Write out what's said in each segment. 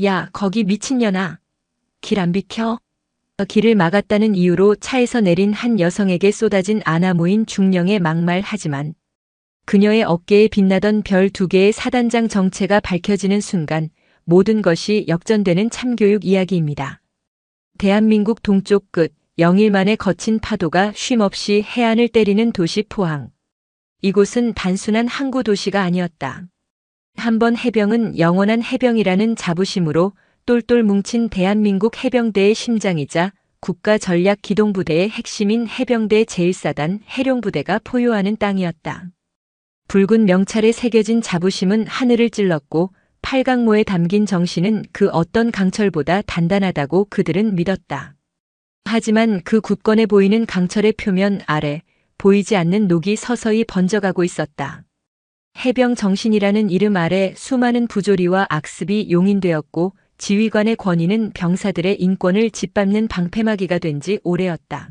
야, 거기 미친년아. 길 안 비켜? 길을 막았다는 이유로 차에서 내린 한 여성에게 쏟아진 아나무인 중령의 막말하지만 그녀의 어깨에 빛나던 별 2개의 사단장 정체가 밝혀지는 순간 모든 것이 역전되는 참교육 이야기입니다. 대한민국 동쪽 끝, 영일 만에 거친 파도가 쉼없이 해안을 때리는 도시 포항. 이곳은 단순한 항구 도시가 아니었다. 한 번 해병은 영원한 해병이라는 자부심으로 똘똘 뭉친 대한민국 해병대의 심장이자 국가전략기동부대의 핵심인 해병대 제1사단 해룡부대가 포효하는 땅이었다. 붉은 명찰에 새겨진 자부심은 하늘을 찔렀고 팔강모에 담긴 정신은 그 어떤 강철보다 단단하다고 그들은 믿었다. 하지만 그 굳건해 보이는 강철의 표면 아래 보이지 않는 녹이 서서히 번져가고 있었다. 해병 정신이라는 이름 아래 수많은 부조리와 악습이 용인되었고 지휘관의 권위는 병사들의 인권을 짓밟는 방패막이가 된 지 오래였다.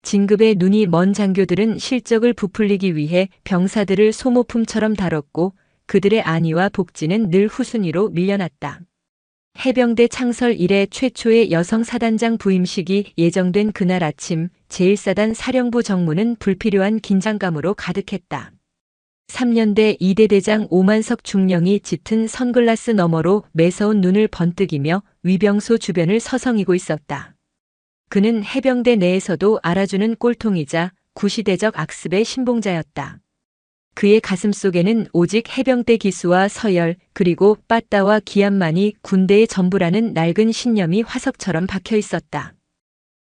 진급에 눈이 먼 장교들은 실적을 부풀리기 위해 병사들을 소모품처럼 다뤘고 그들의 안위와 복지는 늘 후순위로 밀려났다. 해병대 창설 이래 최초의 여성 사단장 부임식이 예정된 그날 아침 제1사단 사령부 정문은 불필요한 긴장감으로 가득했다. 3년대 2대 대장 오만석 중령이 짙은 선글라스 너머로 매서운 눈을 번뜩이며 위병소 주변을 서성이고 있었다. 그는 해병대 내에서도 알아주는 꼴통이자 구시대적 악습의 신봉자였다. 그의 가슴속에는 오직 해병대 기수와 서열 그리고 빠따와 기합만이 군대의 전부라는 낡은 신념이 화석처럼 박혀 있었다.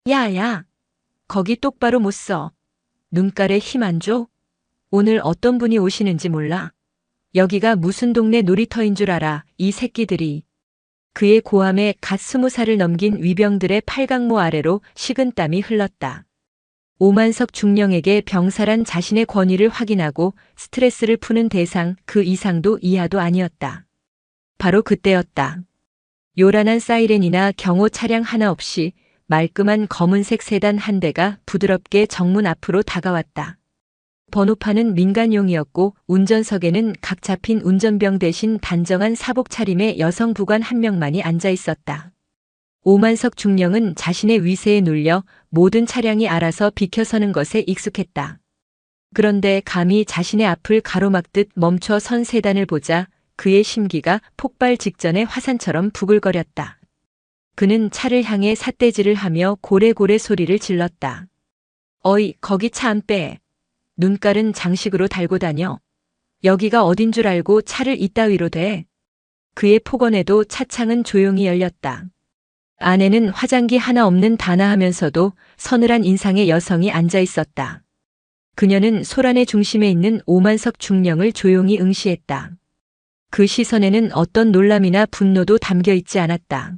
야야, 거기 똑바로 못 서. 눈깔에 힘 안 줘? 오늘 어떤 분이 오시는지 몰라. 여기가 무슨 동네 놀이터인 줄 알아, 이 새끼들이. 그의 고함에 갓 20살을 넘긴 위병들의 팔강모 아래로 식은땀이 흘렀다. 오만석 중령에게 병사란 자신의 권위를 확인하고 스트레스를 푸는 대상 그 이상도 이하도 아니었다. 바로 그때였다. 요란한 사이렌이나 경호 차량 하나 없이 말끔한 검은색 세단 한 대가 부드럽게 정문 앞으로 다가왔다. 번호판은 민간용이었고 운전석에는 각 잡힌 운전병 대신 단정한 사복 차림의 여성 부관 한 명만이 앉아 있었다. 오만석 중령은 자신의 위세에 눌려 모든 차량이 알아서 비켜서는 것에 익숙했다. 그런데 감히 자신의 앞을 가로막듯 멈춰 선 세단을 보자 그의 심기가 폭발 직전의 화산처럼 부글거렸다. 그는 차를 향해 삿대질을 하며 고래고래 소리를 질렀다. 어이, 거기 차 안 빼. 눈깔은 장식으로 달고 다녀. 여기가 어딘 줄 알고 차를 이따위로 대. 그의 폭언에도 차창은 조용히 열렸다. 안에는 화장기 하나 없는 단아하면서도 서늘한 인상의 여성이 앉아 있었다. 그녀는 소란의 중심에 있는 오만석 중령을 조용히 응시했다. 그 시선에는 어떤 놀람이나 분노도 담겨 있지 않았다.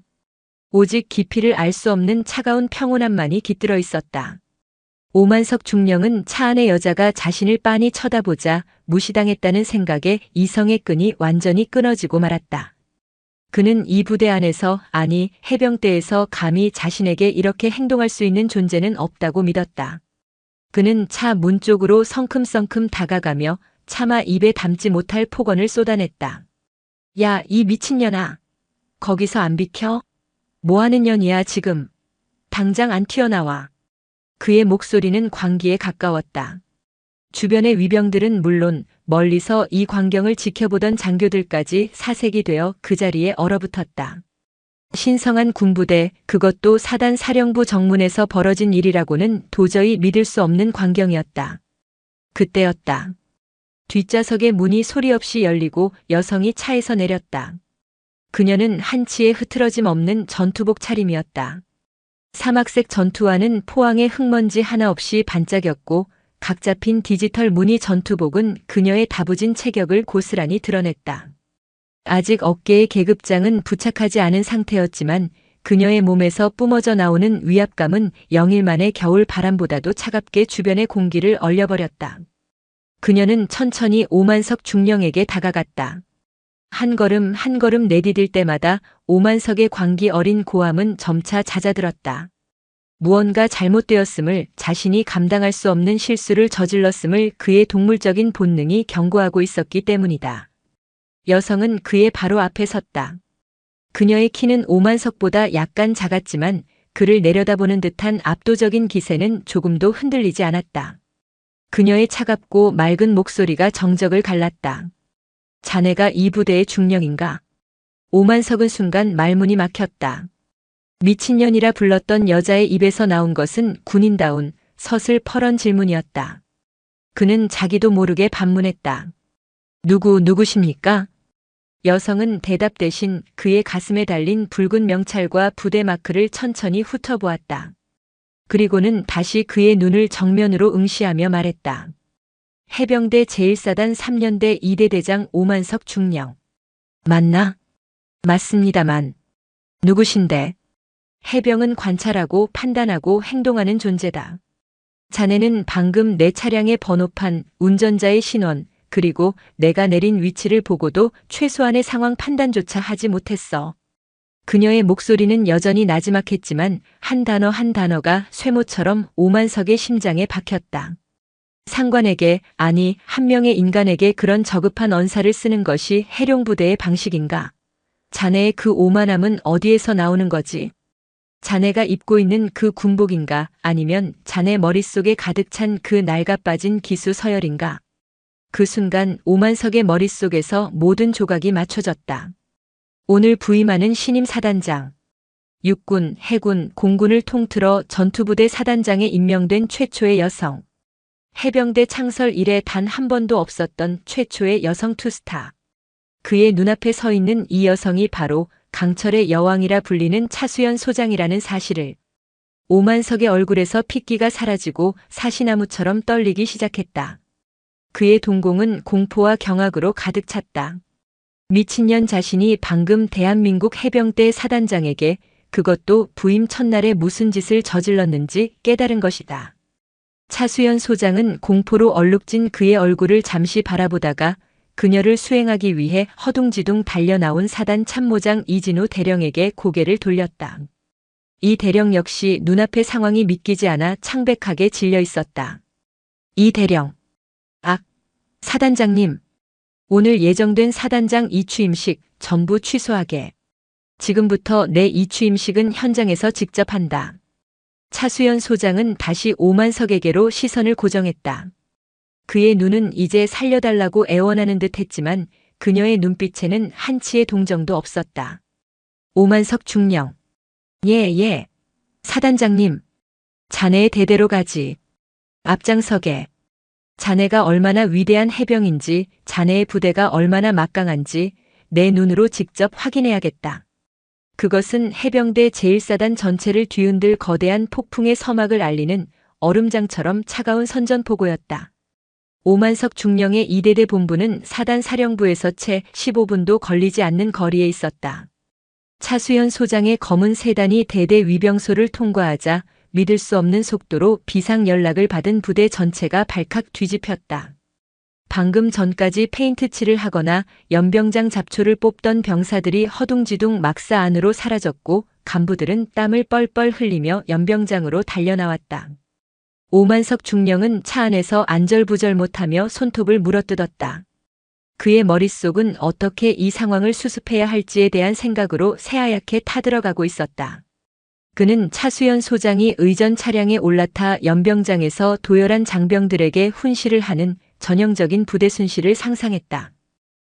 오직 깊이를 알 수 없는 차가운 평온함만이 깃들어 있었다. 오만석 중령은 차 안의 여자가 자신을 빤히 쳐다보자 무시당했다는 생각에 이성의 끈이 완전히 끊어지고 말았다. 그는 이 부대 안에서, 아니 해병대에서 감히 자신에게 이렇게 행동할 수 있는 존재는 없다고 믿었다. 그는 차 문 쪽으로 성큼성큼 다가가며 차마 입에 담지 못할 폭언을 쏟아냈다. 야, 이 미친년아. 거기서 안 비켜? 뭐하는 년이야 지금. 당장 안 튀어나와. 그의 목소리는 광기에 가까웠다. 주변의 위병들은 물론 멀리서 이 광경을 지켜보던 장교들까지 사색이 되어 그 자리에 얼어붙었다. 신성한 군부대, 그것도 사단 사령부 정문에서 벌어진 일이라고는 도저히 믿을 수 없는 광경이었다. 그때였다. 뒷좌석의 문이 소리 없이 열리고 여성이 차에서 내렸다. 그녀는 한치의 흐트러짐 없는 전투복 차림이었다. 사막색 전투화는 포항의 흙먼지 하나 없이 반짝였고 각 잡힌 디지털 무늬 전투복은 그녀의 다부진 체격을 고스란히 드러냈다. 아직 어깨의 계급장은 부착하지 않은 상태였지만 그녀의 몸에서 뿜어져 나오는 위압감은 영일만의 겨울 바람보다도 차갑게 주변의 공기를 얼려버렸다. 그녀는 천천히 오만석 중령에게 다가갔다. 한 걸음 한 걸음 내디딜 때마다 오만석의 광기 어린 고함은 점차 잦아들었다. 무언가 잘못되었음을, 자신이 감당할 수 없는 실수를 저질렀음을 그의 동물적인 본능이 경고하고 있었기 때문이다. 여성은 그의 바로 앞에 섰다. 그녀의 키는 오만석보다 약간 작았지만 그를 내려다보는 듯한 압도적인 기세는 조금도 흔들리지 않았다. 그녀의 차갑고 맑은 목소리가 정적을 갈랐다. 자네가 이 부대의 중령인가? 오만석은 순간 말문이 막혔다. 미친년이라 불렀던 여자의 입에서 나온 것은 군인다운 서슬퍼런 질문이었다. 그는 자기도 모르게 반문했다. 누구십니까? 여성은 대답 대신 그의 가슴에 달린 붉은 명찰과 부대 마크를 천천히 훑어보았다. 그리고는 다시 그의 눈을 정면으로 응시하며 말했다. 해병대 제1사단 3년대 2대 대장 오만석 중령. 맞나? 맞습니다만. 누구신데? 해병은 관찰하고 판단하고 행동하는 존재다. 자네는 방금 내 차량의 번호판, 운전자의 신원, 그리고 내가 내린 위치를 보고도 최소한의 상황 판단조차 하지 못했어. 그녀의 목소리는 여전히 나지막했지만 한 단어 한 단어가 쇠모처럼 오만석의 심장에 박혔다. 상관에게, 아니 한 명의 인간에게 그런 저급한 언사를 쓰는 것이 해룡부대의 방식인가? 자네의 그 오만함은 어디에서 나오는 거지? 자네가 입고 있는 그 군복인가? 아니면 자네 머릿속에 가득 찬 그 낡아빠진 기수 서열인가? 그 순간 오만석의 머릿속에서 모든 조각이 맞춰졌다. 오늘 부임하는 신임 사단장. 육군, 해군, 공군을 통틀어 전투부대 사단장에 임명된 최초의 여성. 해병대 창설 이래 단 한 번도 없었던 최초의 여성 투스타. 그의 눈앞에 서 있는 이 여성이 바로 강철의 여왕이라 불리는 차수연 소장이라는 사실을. 오만석의 얼굴에서 핏기가 사라지고 사시나무처럼 떨리기 시작했다. 그의 동공은 공포와 경악으로 가득 찼다. 미친년 자신이 방금 대한민국 해병대 사단장에게, 그것도 부임 첫날에 무슨 짓을 저질렀는지 깨달은 것이다. 차수연 소장은 공포로 얼룩진 그의 얼굴을 잠시 바라보다가 그녀를 수행하기 위해 허둥지둥 달려나온 사단 참모장 이진우 대령에게 고개를 돌렸다. 이 대령 역시 눈앞의 상황이 믿기지 않아 창백하게 질려 있었다. 이 대령. 사단장님. 오늘 예정된 사단장 이취임식 전부 취소하게. 지금부터 내 이취임식은 현장에서 직접 한다. 차수연 소장은 다시 오만석에게로 시선을 고정했다. 그의 눈은 이제 살려달라고 애원하는 듯 했지만 그녀의 눈빛에는 한치의 동정도 없었다. 오만석 중령. 예. 사단장님. 자네의 대대로 가지. 앞장서게. 자네가 얼마나 위대한 해병인지, 자네의 부대가 얼마나 막강한지 내 눈으로 직접 확인해야겠다. 그것은 해병대 제1사단 전체를 뒤흔들 거대한 폭풍의 서막을 알리는 얼음장처럼 차가운 선전포고였다. 오만석 중령의 2대대 본부는 사단 사령부에서 채 15분도 걸리지 않는 거리에 있었다. 차수연 소장의 검은 세단이 대대 위병소를 통과하자 믿을 수 없는 속도로 비상 연락을 받은 부대 전체가 발칵 뒤집혔다. 방금 전까지 페인트 칠을 하거나 연병장 잡초를 뽑던 병사들이 허둥지둥 막사 안으로 사라졌고 간부들은 땀을 뻘뻘 흘리며 연병장으로 달려나왔다. 오만석 중령은 차 안에서 안절부절 못하며 손톱을 물어뜯었다. 그의 머릿속은 어떻게 이 상황을 수습해야 할지에 대한 생각으로 새하얗게 타들어가고 있었다. 그는 차수연 소장이 의전 차량에 올라타 연병장에서 도열한 장병들에게 훈시를 하는 전형적인 부대 순시를 상상했다.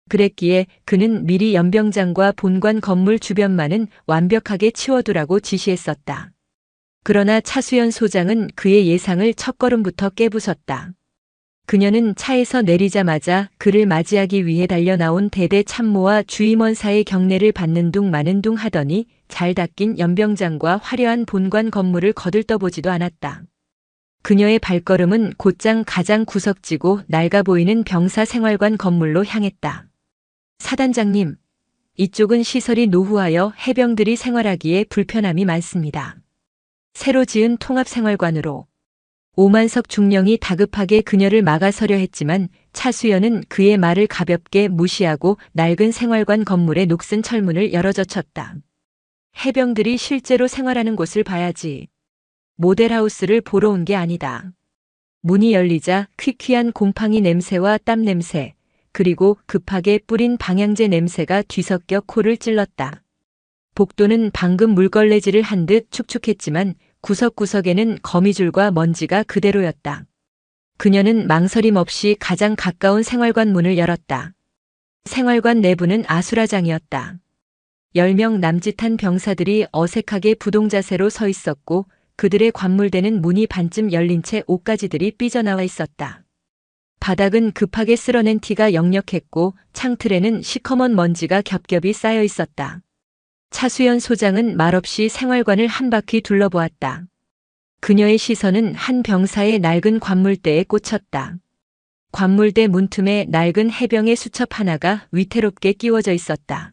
그랬기에 그는 미리 연병장과 본관 건물 주변만은 완벽하게 치워두라고 지시했었다. 그러나 차수연 소장은 그의 예상을 첫걸음부터 깨부쉈다. 그녀는 차에서 내리자마자 그를 맞이하기 위해 달려나온 대대 참모와 주임원사의 경례를 받는 둥 마는 둥 하더니 잘 닦인 연병장과 화려한 본관 건물을 거들떠보지도 않았다. 그녀의 발걸음은 곧장 가장 구석지고 낡아 보이는 병사생활관 건물로 향했다. 사단장님, 이쪽은 시설이 노후하여 해병들이 생활하기에 불편함이 많습니다. 새로 지은 통합생활관으로. 오만석 중령이 다급하게 그녀를 막아서려 했지만 차수연은 그의 말을 가볍게 무시하고 낡은 생활관 건물의 녹슨 철문을 열어젖혔다. 해병들이 실제로 생활하는 곳을 봐야지. 모델하우스를 보러 온 게 아니다. 문이 열리자 퀴퀴한 곰팡이 냄새와 땀 냄새, 그리고 급하게 뿌린 방향제 냄새가 뒤섞여 코를 찔렀다. 복도는 방금 물걸레질을 한 듯 축축했지만 구석구석에는 거미줄과 먼지가 그대로였다. 그녀는 망설임 없이 가장 가까운 생활관 문을 열었다. 생활관 내부는 아수라장이었다. 10명 남짓한 병사들이 어색하게 부동자세로 서 있었고 그들의 관물대는 문이 반쯤 열린 채 옷가지들이 삐져나와 있었다. 바닥은 급하게 쓸어낸 티가 역력했고 창틀에는 시커먼 먼지가 겹겹이 쌓여 있었다. 차수연 소장은 말없이 생활관을 한 바퀴 둘러보았다. 그녀의 시선은 한 병사의 낡은 관물대에 꽂혔다. 관물대 문틈에 낡은 해병의 수첩 하나가 위태롭게 끼워져 있었다.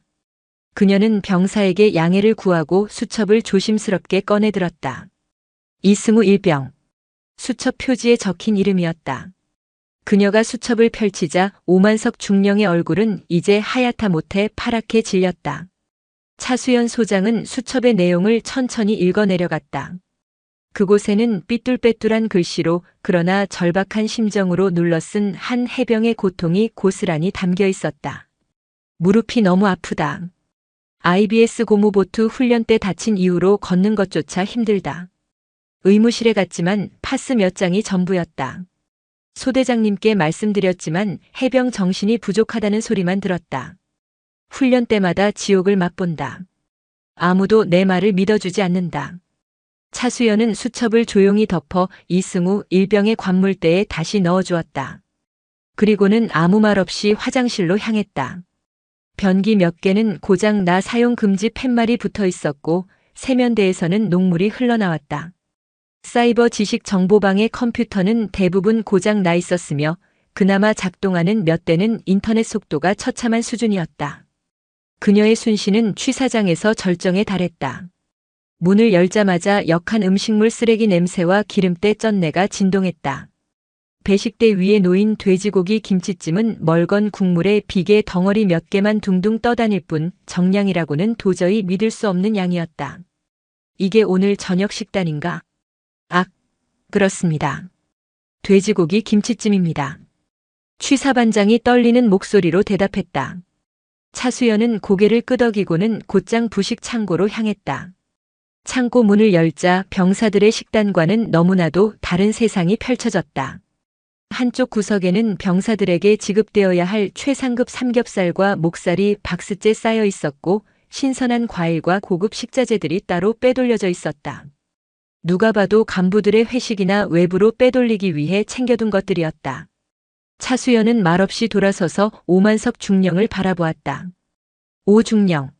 그녀는 병사에게 양해를 구하고 수첩을 조심스럽게 꺼내들었다. 이승우 일병. 수첩 표지에 적힌 이름이었다. 그녀가 수첩을 펼치자 오만석 중령의 얼굴은 이제 하얗다 못해 파랗게 질렸다. 차수연 소장은 수첩의 내용을 천천히 읽어내려갔다. 그곳에는 삐뚤빼뚤한 글씨로 그러나 절박한 심정으로 눌러쓴 한 해병의 고통이 고스란히 담겨 있었다. 무릎이 너무 아프다. IBS 고무보트 훈련 때 다친 이후로 걷는 것조차 힘들다. 의무실에 갔지만 파스 몇 장이 전부였다. 소대장님께 말씀드렸지만 해병 정신이 부족하다는 소리만 들었다. 훈련 때마다 지옥을 맛본다. 아무도 내 말을 믿어주지 않는다. 차수연은 수첩을 조용히 덮어 이승우 일병의 관물대에 다시 넣어주었다. 그리고는 아무 말 없이 화장실로 향했다. 변기 몇 개는 고장 나 사용 금지 팻말이 붙어 있었고 세면대에서는 녹물이 흘러나왔다. 사이버 지식 정보방의 컴퓨터는 대부분 고장 나 있었으며 그나마 작동하는 몇 대는 인터넷 속도가 처참한 수준이었다. 그녀의 순신은 취사장에서 절정에 달했다. 문을 열자마자 역한 음식물 쓰레기 냄새와 기름때 쩐내가 진동했다. 배식대 위에 놓인 돼지고기 김치찜은 멀건 국물에 비계 덩어리 몇 개만 둥둥 떠다닐 뿐 정량이라고는 도저히 믿을 수 없는 양이었다. 이게 오늘 저녁 식단인가? 악, 그렇습니다. 돼지고기 김치찜입니다. 취사반장이 떨리는 목소리로 대답했다. 차수연은 고개를 끄덕이고는 곧장 부식 창고로 향했다. 창고 문을 열자 병사들의 식단과는 너무나도 다른 세상이 펼쳐졌다. 한쪽 구석에는 병사들에게 지급되어야 할 최상급 삼겹살과 목살이 박스째 쌓여 있었고 신선한 과일과 고급 식자재들이 따로 빼돌려져 있었다. 누가 봐도 간부들의 회식이나 외부로 빼돌리기 위해 챙겨둔 것들이었다. 차수연은 말없이 돌아서서 오만석 중령을 바라보았다. 오 중령.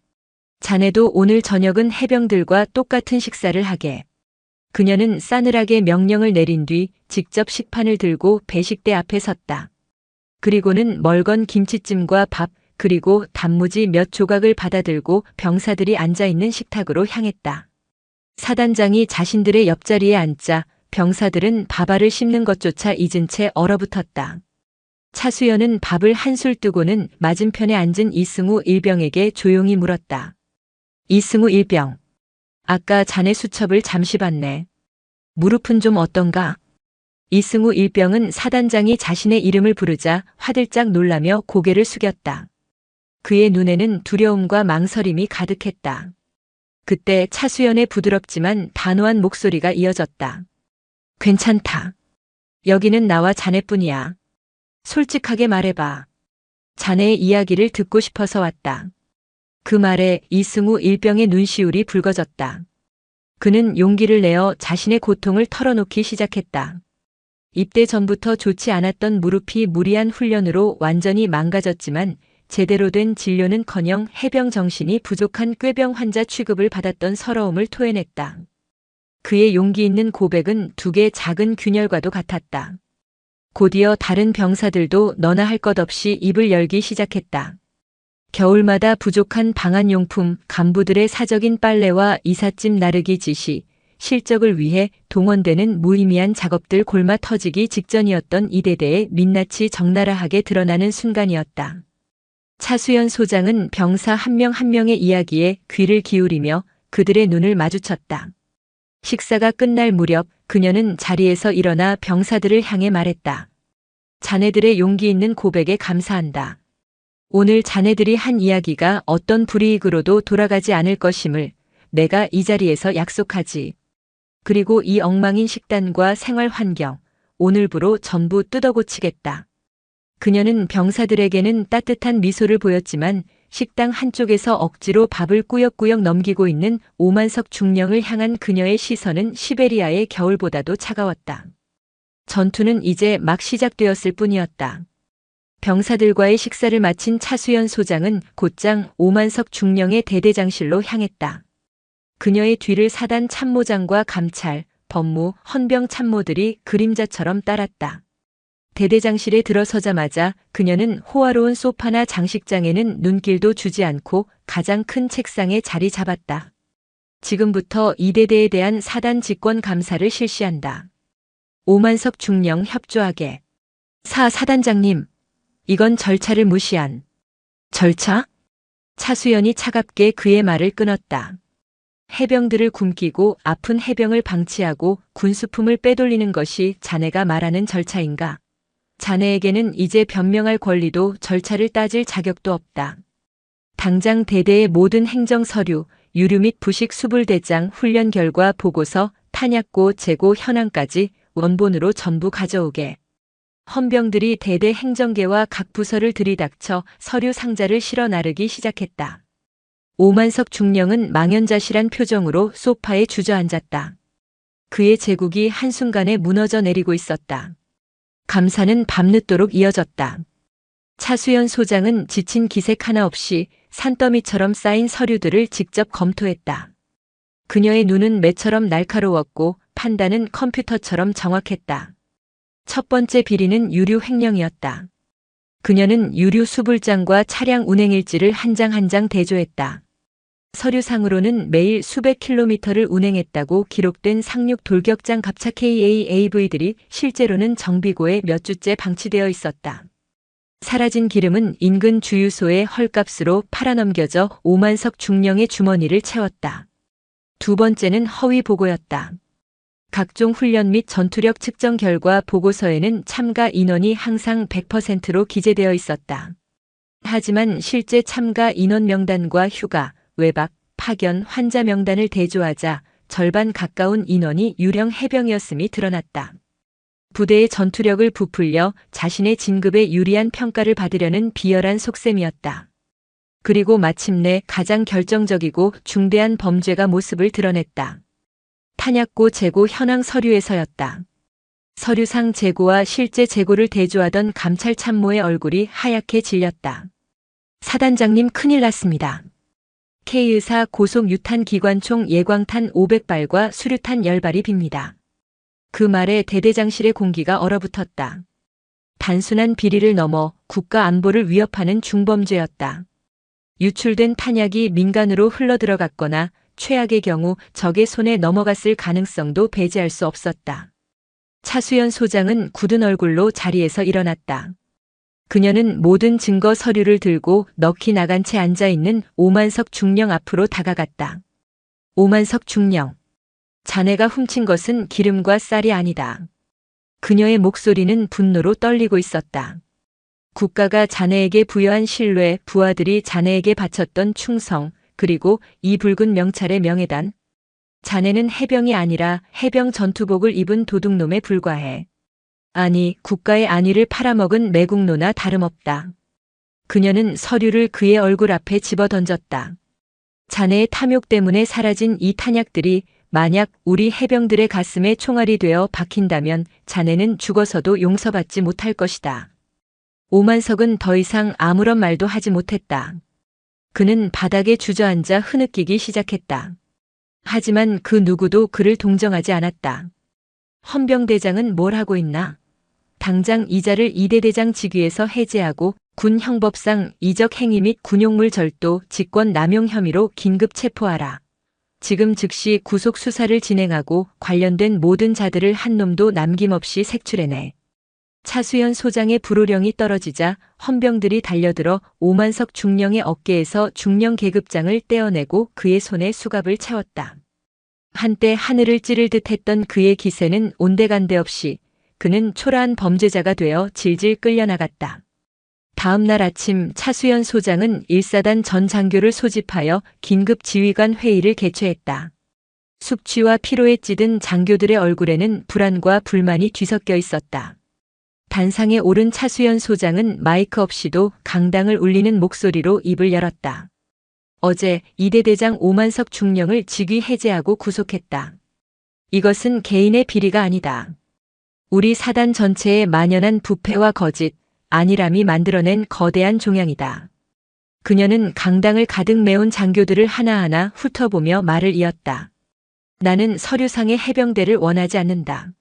자네도 오늘 저녁은 해병들과 똑같은 식사를 하게. 그녀는 싸늘하게 명령을 내린 뒤 직접 식판을 들고 배식대 앞에 섰다. 그리고는 멀건 김치찜과 밥 그리고 단무지 몇 조각을 받아들고 병사들이 앉아있는 식탁으로 향했다. 사단장이 자신들의 옆자리에 앉자 병사들은 밥알을 씹는 것조차 잊은 채 얼어붙었다. 차수연은 밥을 한술 뜨고는 맞은편에 앉은 이승우 일병에게 조용히 물었다. 이승우 일병. 아까 자네 수첩을 잠시 봤네. 무릎은 좀 어떤가? 이승우 일병은 사단장이 자신의 이름을 부르자 화들짝 놀라며 고개를 숙였다. 그의 눈에는 두려움과 망설임이 가득했다. 그때 차수연의 부드럽지만 단호한 목소리가 이어졌다. 괜찮다. 여기는 나와 자네뿐이야. 솔직하게 말해봐. 자네의 이야기를 듣고 싶어서 왔다. 그 말에 이승우 일병의 눈시울이 붉어졌다. 그는 용기를 내어 자신의 고통을 털어놓기 시작했다. 입대 전부터 좋지 않았던 무릎이 무리한 훈련으로 완전히 망가졌지만 제대로 된 진료는커녕 해병 정신이 부족한 꾀병 환자 취급을 받았던 서러움을 토해냈다. 그의 용기 있는 고백은 두 개의 작은 균열과도 같았다. 곧이어 다른 병사들도 너나 할 것 없이 입을 열기 시작했다. 겨울마다 부족한 방한용품, 간부들의 사적인 빨래와 이삿짐 나르기 지시, 실적을 위해 동원되는 무의미한 작업들 골마 터지기 직전이었던 이대대의 민낯이 적나라하게 드러나는 순간이었다. 차수연 소장은 병사 한 명 한 명의 이야기에 귀를 기울이며 그들의 눈을 마주쳤다. 식사가 끝날 무렵 그녀는 자리에서 일어나 병사들을 향해 말했다. 자네들의 용기 있는 고백에 감사한다. 오늘 자네들이 한 이야기가 어떤 불이익으로도 돌아가지 않을 것임을 내가 이 자리에서 약속하지. 그리고 이 엉망인 식단과 생활 환경, 오늘부로 전부 뜯어고치겠다. 그녀는 병사들에게는 따뜻한 미소를 보였지만 식당 한쪽에서 억지로 밥을 꾸역꾸역 넘기고 있는 오만석 중령을 향한 그녀의 시선은 시베리아의 겨울보다도 차가웠다. 전투는 이제 막 시작되었을 뿐이었다. 병사들과의 식사를 마친 차수연 소장은 곧장 오만석 중령의 대대장실로 향했다. 그녀의 뒤를 사단 참모장과 감찰, 법무, 헌병 참모들이 그림자처럼 따랐다. 대대장실에 들어서자마자 그녀는 호화로운 소파나 장식장에는 눈길도 주지 않고 가장 큰 책상에 자리 잡았다. 지금부터 이 대대에 대한 사단 직권 감사를 실시한다. 오만석 중령 협조하게. 사단장님, 이건 절차를 무시한. 절차? 차수연이 차갑게 그의 말을 끊었다. 해병들을 굶기고 아픈 해병을 방치하고 군수품을 빼돌리는 것이 자네가 말하는 절차인가? 자네에게는 이제 변명할 권리도 절차를 따질 자격도 없다. 당장 대대의 모든 행정 서류, 유류 및 부식 수불 대장, 훈련 결과 보고서, 탄약고 재고 현황까지 원본으로 전부 가져오게. 헌병들이 대대 행정계와 각 부서를 들이닥쳐 서류 상자를 실어 나르기 시작했다. 오만석 중령은 망연자실한 표정으로 소파에 주저앉았다. 그의 제국이 한순간에 무너져 내리고 있었다. 감사는 밤늦도록 이어졌다. 차수연 소장은 지친 기색 하나 없이 산더미처럼 쌓인 서류들을 직접 검토했다. 그녀의 눈은 매처럼 날카로웠고 판단은 컴퓨터처럼 정확했다. 첫 번째 비리는 유류 횡령이었다. 그녀는 유류 수불장과 차량 운행일지를 한 장 한 장 대조했다. 서류상으로는 매일 수백 킬로미터를 운행했다고 기록된 상륙 돌격장 갑차 KAAV들이 실제로는 정비고에 몇 주째 방치되어 있었다. 사라진 기름은 인근 주유소의 헐값으로 팔아넘겨져 오만석 중령의 주머니를 채웠다. 두 번째는 허위 보고였다. 각종 훈련 및 전투력 측정 결과 보고서에는 참가 인원이 항상 100%로 기재되어 있었다. 하지만 실제 참가 인원 명단과 휴가, 외박, 파견, 환자 명단을 대조하자 절반 가까운 인원이 유령 해병이었음이 드러났다. 부대의 전투력을 부풀려 자신의 진급에 유리한 평가를 받으려는 비열한 속셈이었다. 그리고 마침내 가장 결정적이고 중대한 범죄가 모습을 드러냈다. 탄약고 재고 현황 서류에서였다. 서류상 재고와 실제 재고를 대조하던 감찰 참모의 얼굴이 하얗게 질렸다. 사단장님, 큰일 났습니다. K의사 고속 유탄 기관총 예광탄 500발과 수류탄 10발이 빕니다. 그 말에 대대장실의 공기가 얼어붙었다. 단순한 비리를 넘어 국가 안보를 위협하는 중범죄였다. 유출된 탄약이 민간으로 흘러들어갔거나 최악의 경우 적의 손에 넘어갔을 가능성도 배제할 수 없었다. 차수연 소장은 굳은 얼굴로 자리에서 일어났다. 그녀는 모든 증거 서류를 들고 넋이 나간 채 앉아있는 오만석 중령 앞으로 다가갔다. 오만석 중령, 자네가 훔친 것은 기름과 쌀이 아니다. 그녀의 목소리는 분노로 떨리고 있었다. 국가가 자네에게 부여한 신뢰, 부하들이 자네에게 바쳤던 충성, 그리고 이 붉은 명찰의 명예단. 자네는 해병이 아니라 해병 전투복을 입은 도둑놈에 불과해. 아니, 국가의 안위를 팔아먹은 매국노나 다름없다. 그녀는 서류를 그의 얼굴 앞에 집어던졌다. 자네의 탐욕 때문에 사라진 이 탄약들이 만약 우리 해병들의 가슴에 총알이 되어 박힌다면 자네는 죽어서도 용서받지 못할 것이다. 오만석은 더 이상 아무런 말도 하지 못했다. 그는 바닥에 주저앉아 흐느끼기 시작했다. 하지만 그 누구도 그를 동정하지 않았다. 헌병대장은 뭘 하고 있나? 당장 이자를 이대대장 직위에서 해제하고 군 형법상 이적 행위 및 군용물 절도, 직권 남용 혐의로 긴급 체포하라. 지금 즉시 구속 수사를 진행하고 관련된 모든 자들을 한 놈도 남김없이 색출해내. 차수연 소장의 불호령이 떨어지자 헌병들이 달려들어 오만석 중령의 어깨에서 중령 계급장을 떼어내고 그의 손에 수갑을 채웠다. 한때 하늘을 찌를 듯 했던 그의 기세는 온데간데 없이 그는 초라한 범죄자가 되어 질질 끌려나갔다. 다음 날 아침 차수연 소장은 1사단 전 장교를 소집하여 긴급 지휘관 회의를 개최했다. 숙취와 피로에 찌든 장교들의 얼굴에는 불안과 불만이 뒤섞여 있었다. 단상에 오른 차수연 소장은 마이크 없이도 강당을 울리는 목소리로 입을 열었다. 어제 이대 대장 오만석 중령을 직위 해제하고 구속했다. 이것은 개인의 비리가 아니다. 우리 사단 전체에 만연한 부패와 거짓, 안일함이 만들어낸 거대한 종양이다. 그녀는 강당을 가득 메운 장교들을 하나하나 훑어보며 말을 이었다. 나는 서류상의 해병대를 원하지 않는다.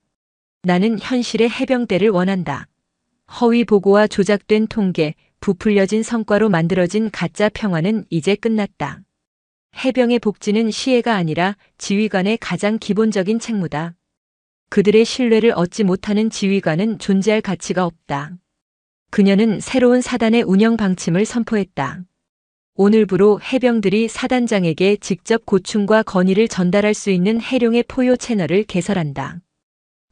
나는 현실의 해병대를 원한다. 허위 보고와 조작된 통계, 부풀려진 성과로 만들어진 가짜 평화는 이제 끝났다. 해병의 복지는 시혜가 아니라 지휘관의 가장 기본적인 책무다. 그들의 신뢰를 얻지 못하는 지휘관은 존재할 가치가 없다. 그녀는 새로운 사단의 운영 방침을 선포했다. 오늘부로 해병들이 사단장에게 직접 고충과 건의를 전달할 수 있는 해룡의 포효 채널을 개설한다.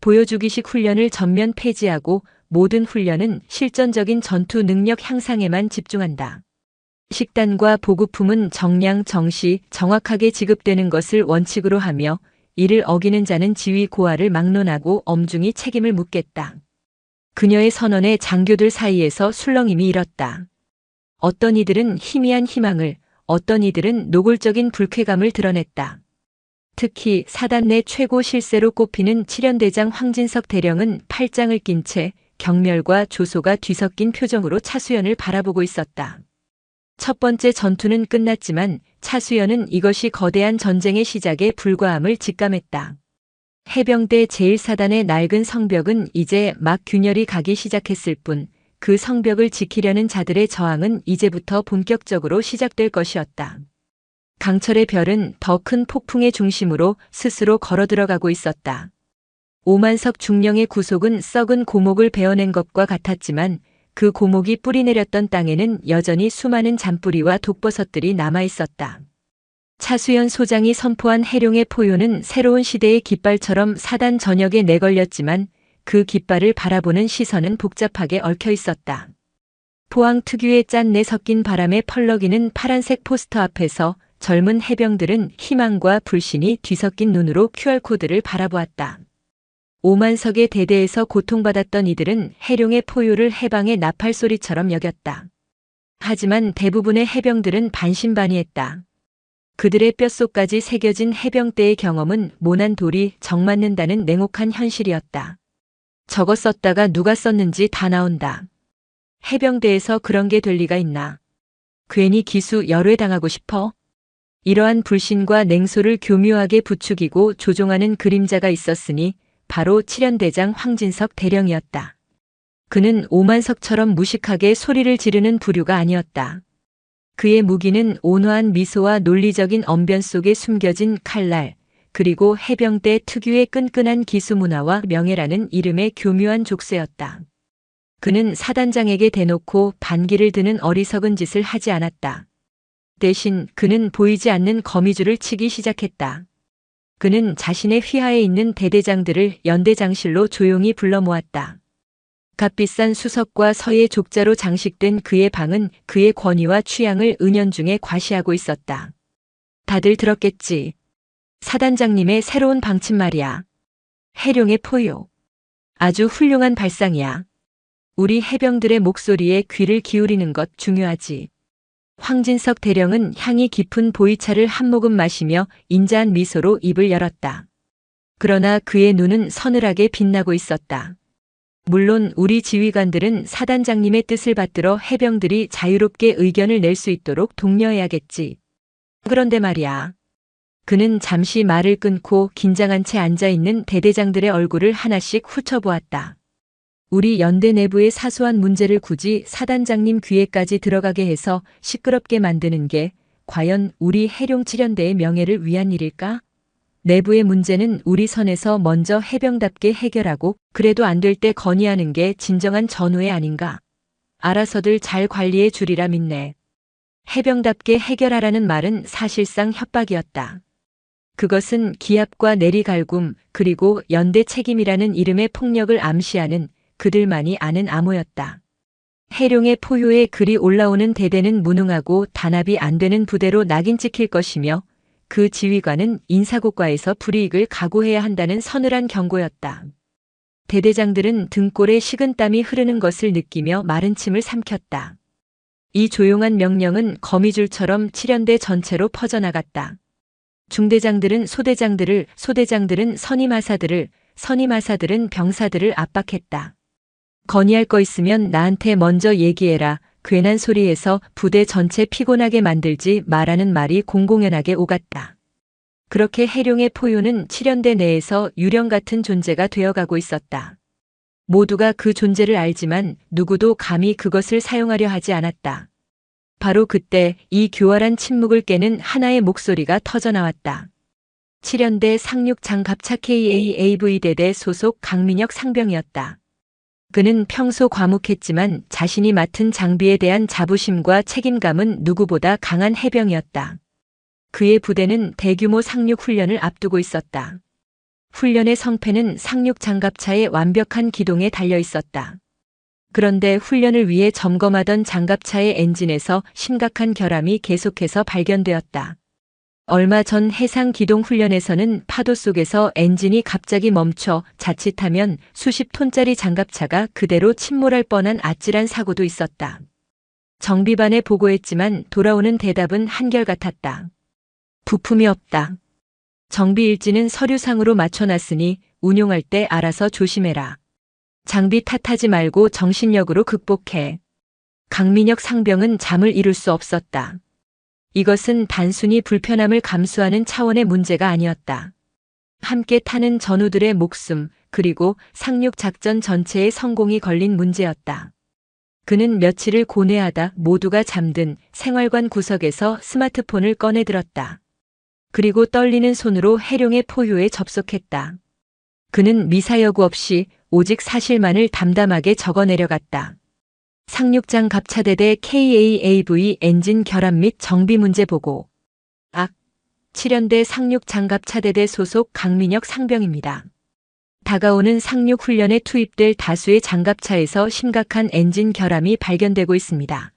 보여주기식 훈련을 전면 폐지하고 모든 훈련은 실전적인 전투 능력 향상에만 집중한다. 식단과 보급품은 정량 정시 정확하게 지급되는 것을 원칙으로 하며 이를 어기는 자는 지휘 고하를 막론하고 엄중히 책임을 묻겠다. 그녀의 선언에 장교들 사이에서 술렁임이 일었다. 어떤 이들은 희미한 희망을, 어떤 이들은 노골적인 불쾌감을 드러냈다. 특히 사단 내 최고 실세로 꼽히는 칠연대장 황진석 대령은 팔짱을 낀 채 경멸과 조소가 뒤섞인 표정으로 차수연을 바라보고 있었다. 첫 번째 전투는 끝났지만 차수연은 이것이 거대한 전쟁의 시작에 불과함을 직감했다. 해병대 제1사단의 낡은 성벽은 이제 막 균열이 가기 시작했을 뿐 그 성벽을 지키려는 자들의 저항은 이제부터 본격적으로 시작될 것이었다. 강철의 별은 더 큰 폭풍의 중심으로 스스로 걸어들어가고 있었다. 오만석 중령의 구속은 썩은 고목을 베어낸 것과 같았지만 그 고목이 뿌리 내렸던 땅에는 여전히 수많은 잔뿌리와 독버섯들이 남아 있었다. 차수연 소장이 선포한 해룡의 포효는 새로운 시대의 깃발처럼 사단 전역에 내걸렸지만 그 깃발을 바라보는 시선은 복잡하게 얽혀 있었다. 포항 특유의 짠내 섞인 바람에 펄럭이는 파란색 포스터 앞에서 젊은 해병들은 희망과 불신이 뒤섞인 눈으로 QR코드를 바라보았다. 오만석의 대대에서 고통받았던 이들은 해룡의 포효를 해방의 나팔 소리처럼 여겼다. 하지만 대부분의 해병들은 반신반의했다. 그들의 뼛속까지 새겨진 해병대의 경험은 모난 돌이 정맞는다는 냉혹한 현실이었다. 저거 썼다가 누가 썼는지 다 나온다. 해병대에서 그런 게 될 리가 있나. 괜히 기수 열외당하고 싶어? 이러한 불신과 냉소를 교묘하게 부추기고 조종하는 그림자가 있었으니 바로 칠연대장 황진석 대령이었다. 그는 오만석처럼 무식하게 소리를 지르는 부류가 아니었다. 그의 무기는 온화한 미소와 논리적인 언변 속에 숨겨진 칼날, 그리고 해병대 특유의 끈끈한 기수 문화와 명예라는 이름의 교묘한 족쇄였다. 그는 사단장에게 대놓고 반기를 드는 어리석은 짓을 하지 않았다. 대신 그는 보이지 않는 거미줄을 치기 시작했다. 그는 자신의 휘하에 있는 대대장들을 연대장실로 조용히 불러 모았다. 값비싼 수석과 서예 족자로 장식된 그의 방은 그의 권위와 취향을 은연중에 과시하고 있었다. 다들 들었겠지. 사단장님의 새로운 방침 말이야. 해룡의 포효. 아주 훌륭한 발상이야. 우리 해병들의 목소리에 귀를 기울이는 것 중요하지. 황진석 대령은 향이 깊은 보이차를 한 모금 마시며 인자한 미소로 입을 열었다. 그러나 그의 눈은 서늘하게 빛나고 있었다. 물론 우리 지휘관들은 사단장님의 뜻을 받들어 해병들이 자유롭게 의견을 낼 수 있도록 독려해야겠지. 그런데 말이야. 그는 잠시 말을 끊고 긴장한 채 앉아있는 대대장들의 얼굴을 하나씩 훑어보았다. 우리 연대 내부의 사소한 문제를 굳이 사단장님 귀에까지 들어가게 해서 시끄럽게 만드는 게 과연 우리 해룡칠연대의 명예를 위한 일일까? 내부의 문제는 우리 선에서 먼저 해병답게 해결하고 그래도 안 될 때 건의하는 게 진정한 전우회 아닌가? 알아서들 잘 관리해 주리라 믿네. 해병답게 해결하라는 말은 사실상 협박이었다. 그것은 기합과 내리갈굼 그리고 연대 책임이라는 이름의 폭력을 암시하는 그들만이 아는 암호였다. 해룡의 포효에 글이 올라오는 대대는 무능하고 단합이 안 되는 부대로 낙인 찍힐 것이며 그 지휘관은 인사고과에서 불이익을 각오해야 한다는 서늘한 경고였다. 대대장들은 등골에 식은땀이 흐르는 것을 느끼며 마른 침을 삼켰다. 이 조용한 명령은 거미줄처럼 칠연대 전체로 퍼져나갔다. 중대장들은 소대장들을, 소대장들은 선임하사들을, 선임하사들은 병사들을 압박했다. 건의할 거 있으면 나한테 먼저 얘기해라. 괜한 소리에서 부대 전체 피곤하게 만들지 마라는 말이 공공연하게 오갔다. 그렇게 해룡의 포효는 칠연대 내에서 유령 같은 존재가 되어가고 있었다. 모두가 그 존재를 알지만 누구도 감히 그것을 사용하려 하지 않았다. 바로 그때 이 교활한 침묵을 깨는 하나의 목소리가 터져나왔다. 칠연대 상륙장갑차 KAAV대대 소속 강민혁 상병이었다. 그는 평소 과묵했지만 자신이 맡은 장비에 대한 자부심과 책임감은 누구보다 강한 해병이었다. 그의 부대는 대규모 상륙 훈련을 앞두고 있었다. 훈련의 성패는 상륙 장갑차의 완벽한 기동에 달려 있었다. 그런데 훈련을 위해 점검하던 장갑차의 엔진에서 심각한 결함이 계속해서 발견되었다. 얼마 전 해상 기동 훈련에서는 파도 속에서 엔진이 갑자기 멈춰 자칫하면 수십 톤짜리 장갑차가 그대로 침몰할 뻔한 아찔한 사고도 있었다. 정비반에 보고했지만 돌아오는 대답은 한결같았다. 부품이 없다. 정비 일지는 서류상으로 맞춰놨으니 운용할 때 알아서 조심해라. 장비 탓하지 말고 정신력으로 극복해. 강민혁 상병은 잠을 이룰 수 없었다. 이것은 단순히 불편함을 감수하는 차원의 문제가 아니었다. 함께 타는 전우들의 목숨, 그리고 상륙 작전 전체의 성공이 걸린 문제였다. 그는 며칠을 고뇌하다 모두가 잠든 생활관 구석에서 스마트폰을 꺼내 들었다. 그리고 떨리는 손으로 해룡의 포효에 접속했다. 그는 미사여구 없이 오직 사실만을 담담하게 적어 내려갔다. 상륙장 갑차대대 KAAV 엔진 결함 및 정비 문제 보고. 칠연대 상륙장갑차대대 소속 강민혁 상병입니다. 다가오는 상륙 훈련에 투입될 다수의 장갑차에서 심각한 엔진 결함이 발견되고 있습니다.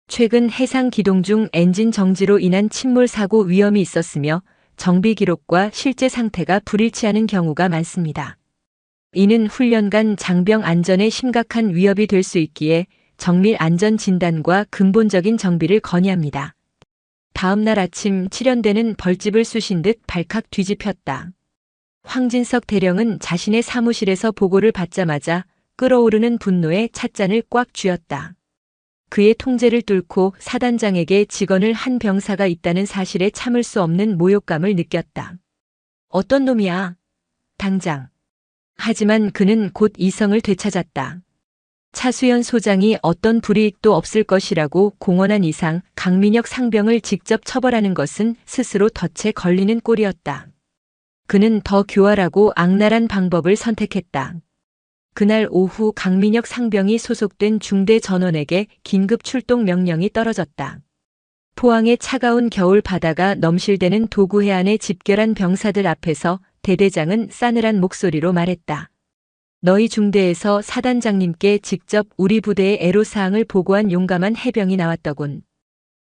최근 해상 기동 중 엔진 정지로 인한 침몰 사고 위험이 있었으며 정비 기록과 실제 상태가 불일치하는 경우가 많습니다. 이는 훈련간 장병 안전에 심각한 위협이 될 수 있기에 정밀 안전 진단과 근본적인 정비를 건의합니다. 다음 날 아침 칠연대는 벌집을 쑤신 듯 발칵 뒤집혔다. 황진석 대령은 자신의 사무실에서 보고를 받자마자 끓어오르는 분노에 찻잔을 꽉 쥐었다. 그의 통제를 뚫고 사단장에게 직언을 한 병사가 있다는 사실에 참을 수 없는 모욕감을 느꼈다. 어떤 놈이야? 당장. 하지만 그는 곧 이성을 되찾았다. 차수연 소장이 어떤 불이익도 없을 것이라고 공언한 이상 강민혁 상병을 직접 처벌하는 것은 스스로 덫에 걸리는 꼴이었다. 그는 더 교활하고 악랄한 방법을 선택했다. 그날 오후 강민혁 상병이 소속된 중대 전원에게 긴급 출동 명령이 떨어졌다. 포항의 차가운 겨울 바다가 넘실대는 도구 해안의 집결한 병사들 앞에서 대대장은 싸늘한 목소리로 말했다. 너희 중대에서 사단장님께 직접 우리 부대의 애로사항을 보고한 용감한 해병이 나왔더군.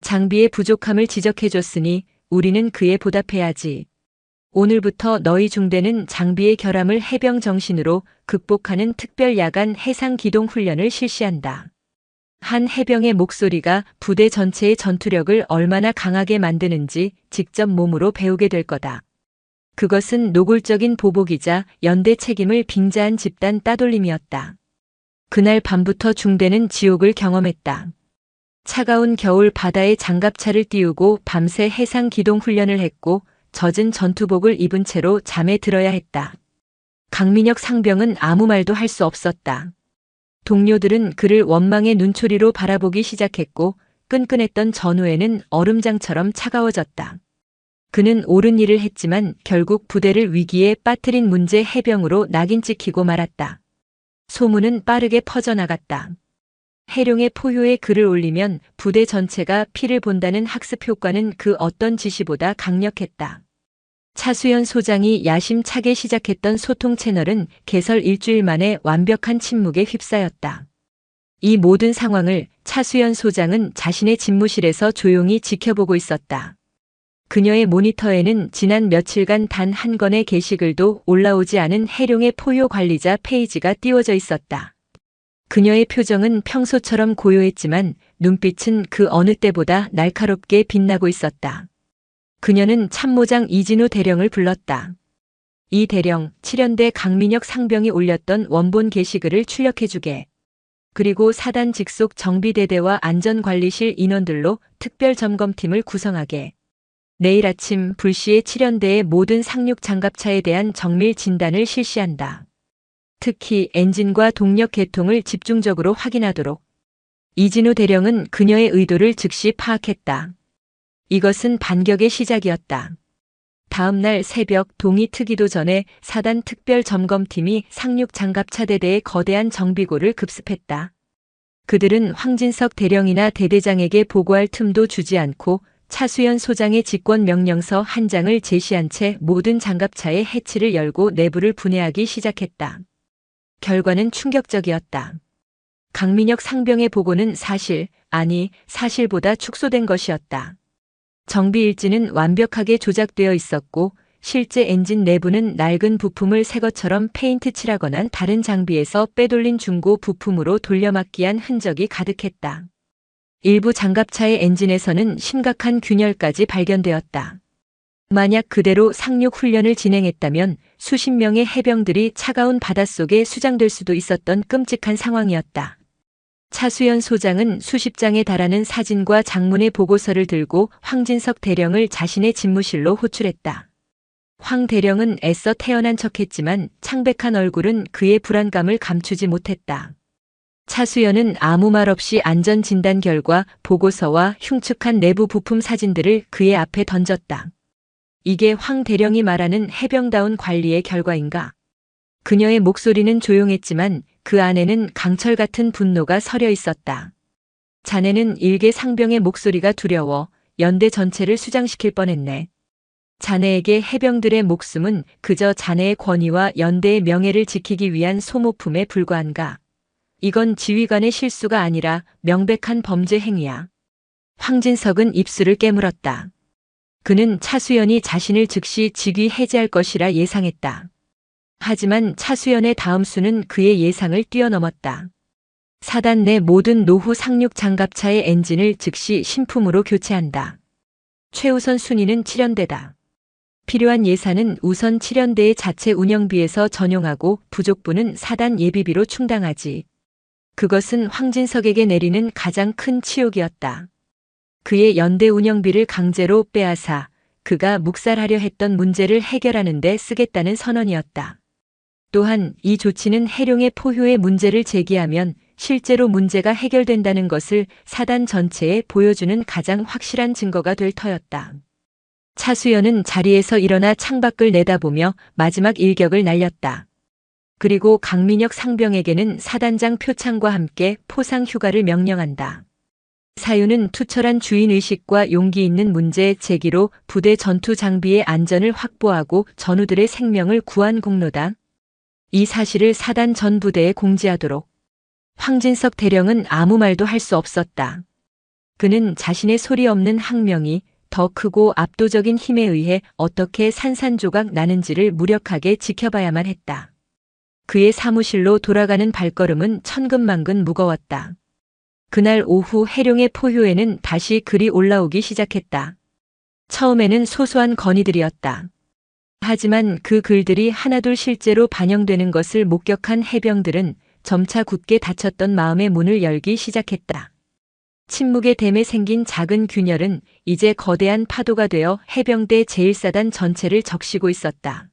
장비의 부족함을 지적해줬으니 우리는 그에 보답해야지. 오늘부터 너희 중대는 장비의 결함을 해병 정신으로 극복하는 특별 야간 해상 기동 훈련을 실시한다. 한 해병의 목소리가 부대 전체의 전투력을 얼마나 강하게 만드는지 직접 몸으로 배우게 될 거다. 그것은 노골적인 보복이자 연대 책임을 빙자한 집단 따돌림이었다. 그날 밤부터 중대는 지옥을 경험했다. 차가운 겨울 바다에 장갑차를 띄우고 밤새 해상 기동 훈련을 했고 젖은 전투복을 입은 채로 잠에 들어야 했다. 강민혁 상병은 아무 말도 할 수 없었다. 동료들은 그를 원망의 눈초리로 바라보기 시작했고 끈끈했던 전후에는 얼음장처럼 차가워졌다. 그는 옳은 일을 했지만 결국 부대를 위기에 빠뜨린 문제 해병으로 낙인 찍히고 말았다. 소문은 빠르게 퍼져나갔다. 해룡의 포효에 글을 올리면 부대 전체가 피를 본다는 학습 효과는 그 어떤 지시보다 강력했다. 차수연 소장이 야심차게 시작했던 소통 채널은 개설 일주일 만에 완벽한 침묵에 휩싸였다. 이 모든 상황을 차수연 소장은 자신의 집무실에서 조용히 지켜보고 있었다. 그녀의 모니터에는 지난 며칠간 단 한 건의 게시글도 올라오지 않은 해룡의 포효 관리자 페이지가 띄워져 있었다. 그녀의 표정은 평소처럼 고요했지만 눈빛은 그 어느 때보다 날카롭게 빛나고 있었다. 그녀는 참모장 이진우 대령을 불렀다. 이 대령, 7연대 강민혁 상병이 올렸던 원본 게시글을 출력해주게. 그리고 사단 직속 정비대대와 안전관리실 인원들로 특별점검팀을 구성하게. 내일 아침 불시에 7연대의 모든 상륙 장갑차에 대한 정밀 진단을 실시한다. 특히 엔진과 동력 계통을 집중적으로 확인하도록. 이진우 대령은 그녀의 의도를 즉시 파악했다. 이것은 반격의 시작이었다. 다음 날 새벽 동이 트기도 전에 사단 특별점검팀이 상륙 장갑차 대대의 거대한 정비고를 급습했다. 그들은 황진석 대령이나 대대장에게 보고할 틈도 주지 않고 차수연 소장의 직권 명령서 한 장을 제시한 채 모든 장갑차의 해치를 열고 내부를 분해하기 시작했다. 결과는 충격적이었다. 강민혁 상병의 보고는 사실보다 축소된 것이었다. 정비 일지는 완벽하게 조작되어 있었고 실제 엔진 내부는 낡은 부품을 새 것처럼 페인트 칠하거나 다른 장비에서 빼돌린 중고 부품으로 돌려막기한 흔적이 가득했다. 일부 장갑차의 엔진에서는 심각한 균열까지 발견되었다. 만약 그대로 상륙 훈련을 진행했다면 수십 명의 해병들이 차가운 바닷속에 수장될 수도 있었던 끔찍한 상황이었다. 차수연 소장은 수십 장에 달하는 사진과 장문의 보고서를 들고 황진석 대령을 자신의 집무실로 호출했다. 황 대령은 애써 태연한 척했지만 창백한 얼굴은 그의 불안감을 감추지 못했다. 차수연은 아무 말 없이 안전진단 결과 보고서와 흉측한 내부 부품 사진들을 그의 앞에 던졌다. 이게 황 대령이 말하는 해병다운 관리의 결과인가? 그녀의 목소리는 조용했지만 그 안에는 강철 같은 분노가 서려 있었다. 자네는 일개 상병의 목소리가 두려워 연대 전체를 수장시킬 뻔했네. 자네에게 해병들의 목숨은 그저 자네의 권위와 연대의 명예를 지키기 위한 소모품에 불과한가? 이건 지휘관의 실수가 아니라 명백한 범죄 행위야. 황진석은 입술을 깨물었다. 그는 차수연이 자신을 즉시 직위 해제할 것이라 예상했다. 하지만 차수연의 다음 수는 그의 예상을 뛰어넘었다. 사단 내 모든 노후 상륙 장갑차의 엔진을 즉시 신품으로 교체한다. 최우선 순위는 7연대다. 필요한 예산은 우선 7연대의 자체 운영비에서 전용하고 부족분은 사단 예비비로 충당하지. 그것은 황진석에게 내리는 가장 큰 치욕이었다. 그의 연대 운영비를 강제로 빼앗아 그가 묵살하려 했던 문제를 해결하는 데 쓰겠다는 선언이었다. 또한 이 조치는 해룡의 포효의 문제를 제기하면 실제로 문제가 해결된다는 것을 사단 전체에 보여주는 가장 확실한 증거가 될 터였다. 차수연은 자리에서 일어나 창밖을 내다보며 마지막 일격을 날렸다. 그리고 강민혁 상병에게는 사단장 표창과 함께 포상 휴가를 명령한다. 사유는 투철한 주인의식과 용기 있는 문제 제기로 부대 전투 장비의 안전을 확보하고 전우들의 생명을 구한 공로다. 이 사실을 사단 전 부대에 공지하도록. 황진석 대령은 아무 말도 할 수 없었다. 그는 자신의 소리 없는 항명이 더 크고 압도적인 힘에 의해 어떻게 산산조각 나는지를 무력하게 지켜봐야만 했다. 그의 사무실로 돌아가는 발걸음은 천근만근 무거웠다. 그날 오후 해룡의 포효에는 다시 글이 올라오기 시작했다. 처음에는 소소한 건의들이었다. 하지만 그 글들이 하나둘 실제로 반영되는 것을 목격한 해병들은 점차 굳게 닫혔던 마음의 문을 열기 시작했다. 침묵의 댐에 생긴 작은 균열은 이제 거대한 파도가 되어 해병대 제1사단 전체를 적시고 있었다.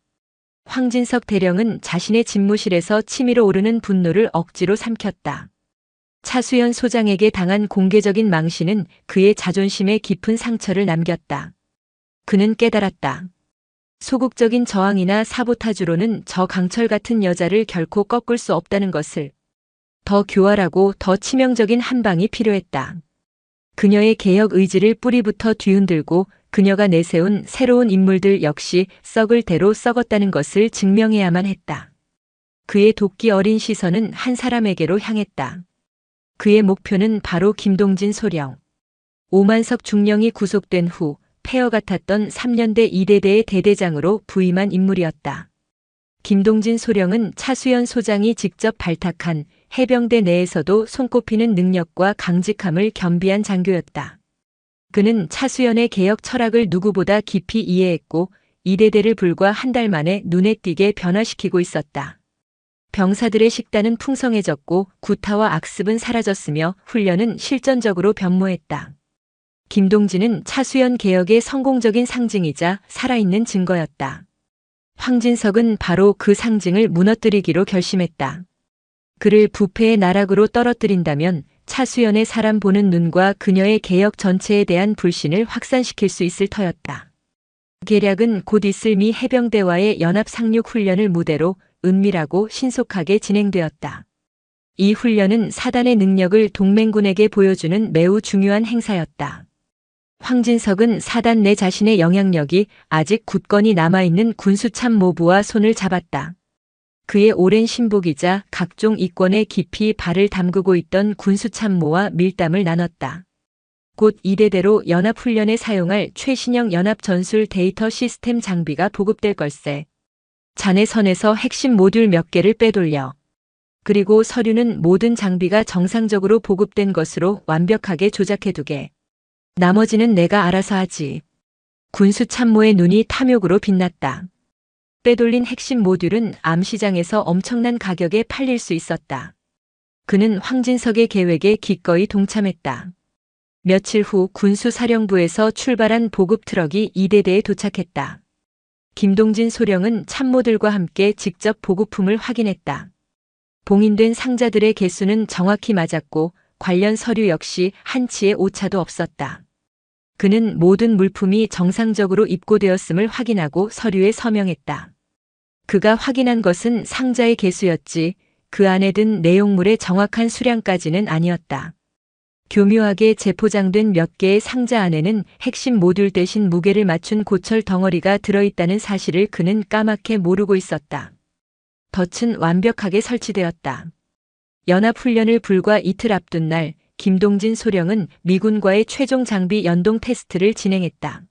황진석 대령은 자신의 집무실에서 치밀어 오르는 분노를 억지로 삼켰다. 차수연 소장에게 당한 공개적인 망신은 그의 자존심에 깊은 상처를 남겼다. 그는 깨달았다. 소극적인 저항이나 사보타주로는 저 강철 같은 여자를 결코 꺾을 수 없다는 것을. 더 교활하고 더 치명적인 한 방이 필요했다. 그녀의 개혁 의지를 뿌리부터 뒤흔들고 그녀가 내세운 새로운 인물들 역시 썩을 대로 썩었다는 것을 증명해야만 했다. 그의 도끼 어린 시선은 한 사람에게로 향했다. 그의 목표는 바로 김동진 소령. 오만석 중령이 구속된 후 폐허 같았던 3년대 이대대의 대대장으로 부임한 인물이었다. 김동진 소령은 차수연 소장이 직접 발탁한 해병대 내에서도 손꼽히는 능력과 강직함을 겸비한 장교였다. 그는 차수연의 개혁 철학을 누구보다 깊이 이해했고 이대대를 불과 한 달 만에 눈에 띄게 변화시키고 있었다. 병사들의 식단은 풍성해졌고 구타와 악습은 사라졌으며 훈련은 실전적으로 변모했다. 김동진은 차수연 개혁의 성공적인 상징이자 살아있는 증거였다. 황진석은 바로 그 상징을 무너뜨리기로 결심했다. 그를 부패의 나락으로 떨어뜨린다면 차수연의 사람 보는 눈과 그녀의 개혁 전체에 대한 불신을 확산시킬 수 있을 터였다. 계략은 곧 있을 미 해병대와의 연합 상륙 훈련을 무대로 은밀하고 신속하게 진행되었다. 이 훈련은 사단의 능력을 동맹군에게 보여주는 매우 중요한 행사였다. 황진석은 사단 내 자신의 영향력이 아직 굳건히 남아있는 군수참모부와 손을 잡았다. 그의 오랜 신복이자 각종 이권에 깊이 발을 담그고 있던 군수참모와 밀담을 나눴다. 곧 이대대로 연합훈련에 사용할 최신형 연합전술 데이터 시스템 장비가 보급될 걸세. 잔해선에서 핵심 모듈 몇 개를 빼돌려. 그리고 서류는 모든 장비가 정상적으로 보급된 것으로 완벽하게 조작해두게. 나머지는 내가 알아서 하지. 군수참모의 눈이 탐욕으로 빛났다. 빼돌린 핵심 모듈은 암시장에서 엄청난 가격에 팔릴 수 있었다. 그는 황진석의 계획에 기꺼이 동참했다. 며칠 후 군수사령부에서 출발한 보급 트럭이 이대대에 도착했다. 김동진 소령은 참모들과 함께 직접 보급품을 확인했다. 봉인된 상자들의 개수는 정확히 맞았고 관련 서류 역시 한치의 오차도 없었다. 그는 모든 물품이 정상적으로 입고되었음을 확인하고 서류에 서명했다. 그가 확인한 것은 상자의 개수였지 그 안에 든 내용물의 정확한 수량까지는 아니었다. 교묘하게 재포장된 몇 개의 상자 안에는 핵심 모듈 대신 무게를 맞춘 고철 덩어리가 들어있다는 사실을 그는 까맣게 모르고 있었다. 덫은 완벽하게 설치되었다. 연합훈련을 불과 이틀 앞둔 날 김동진 소령은 미군과의 최종 장비 연동 테스트를 진행했다.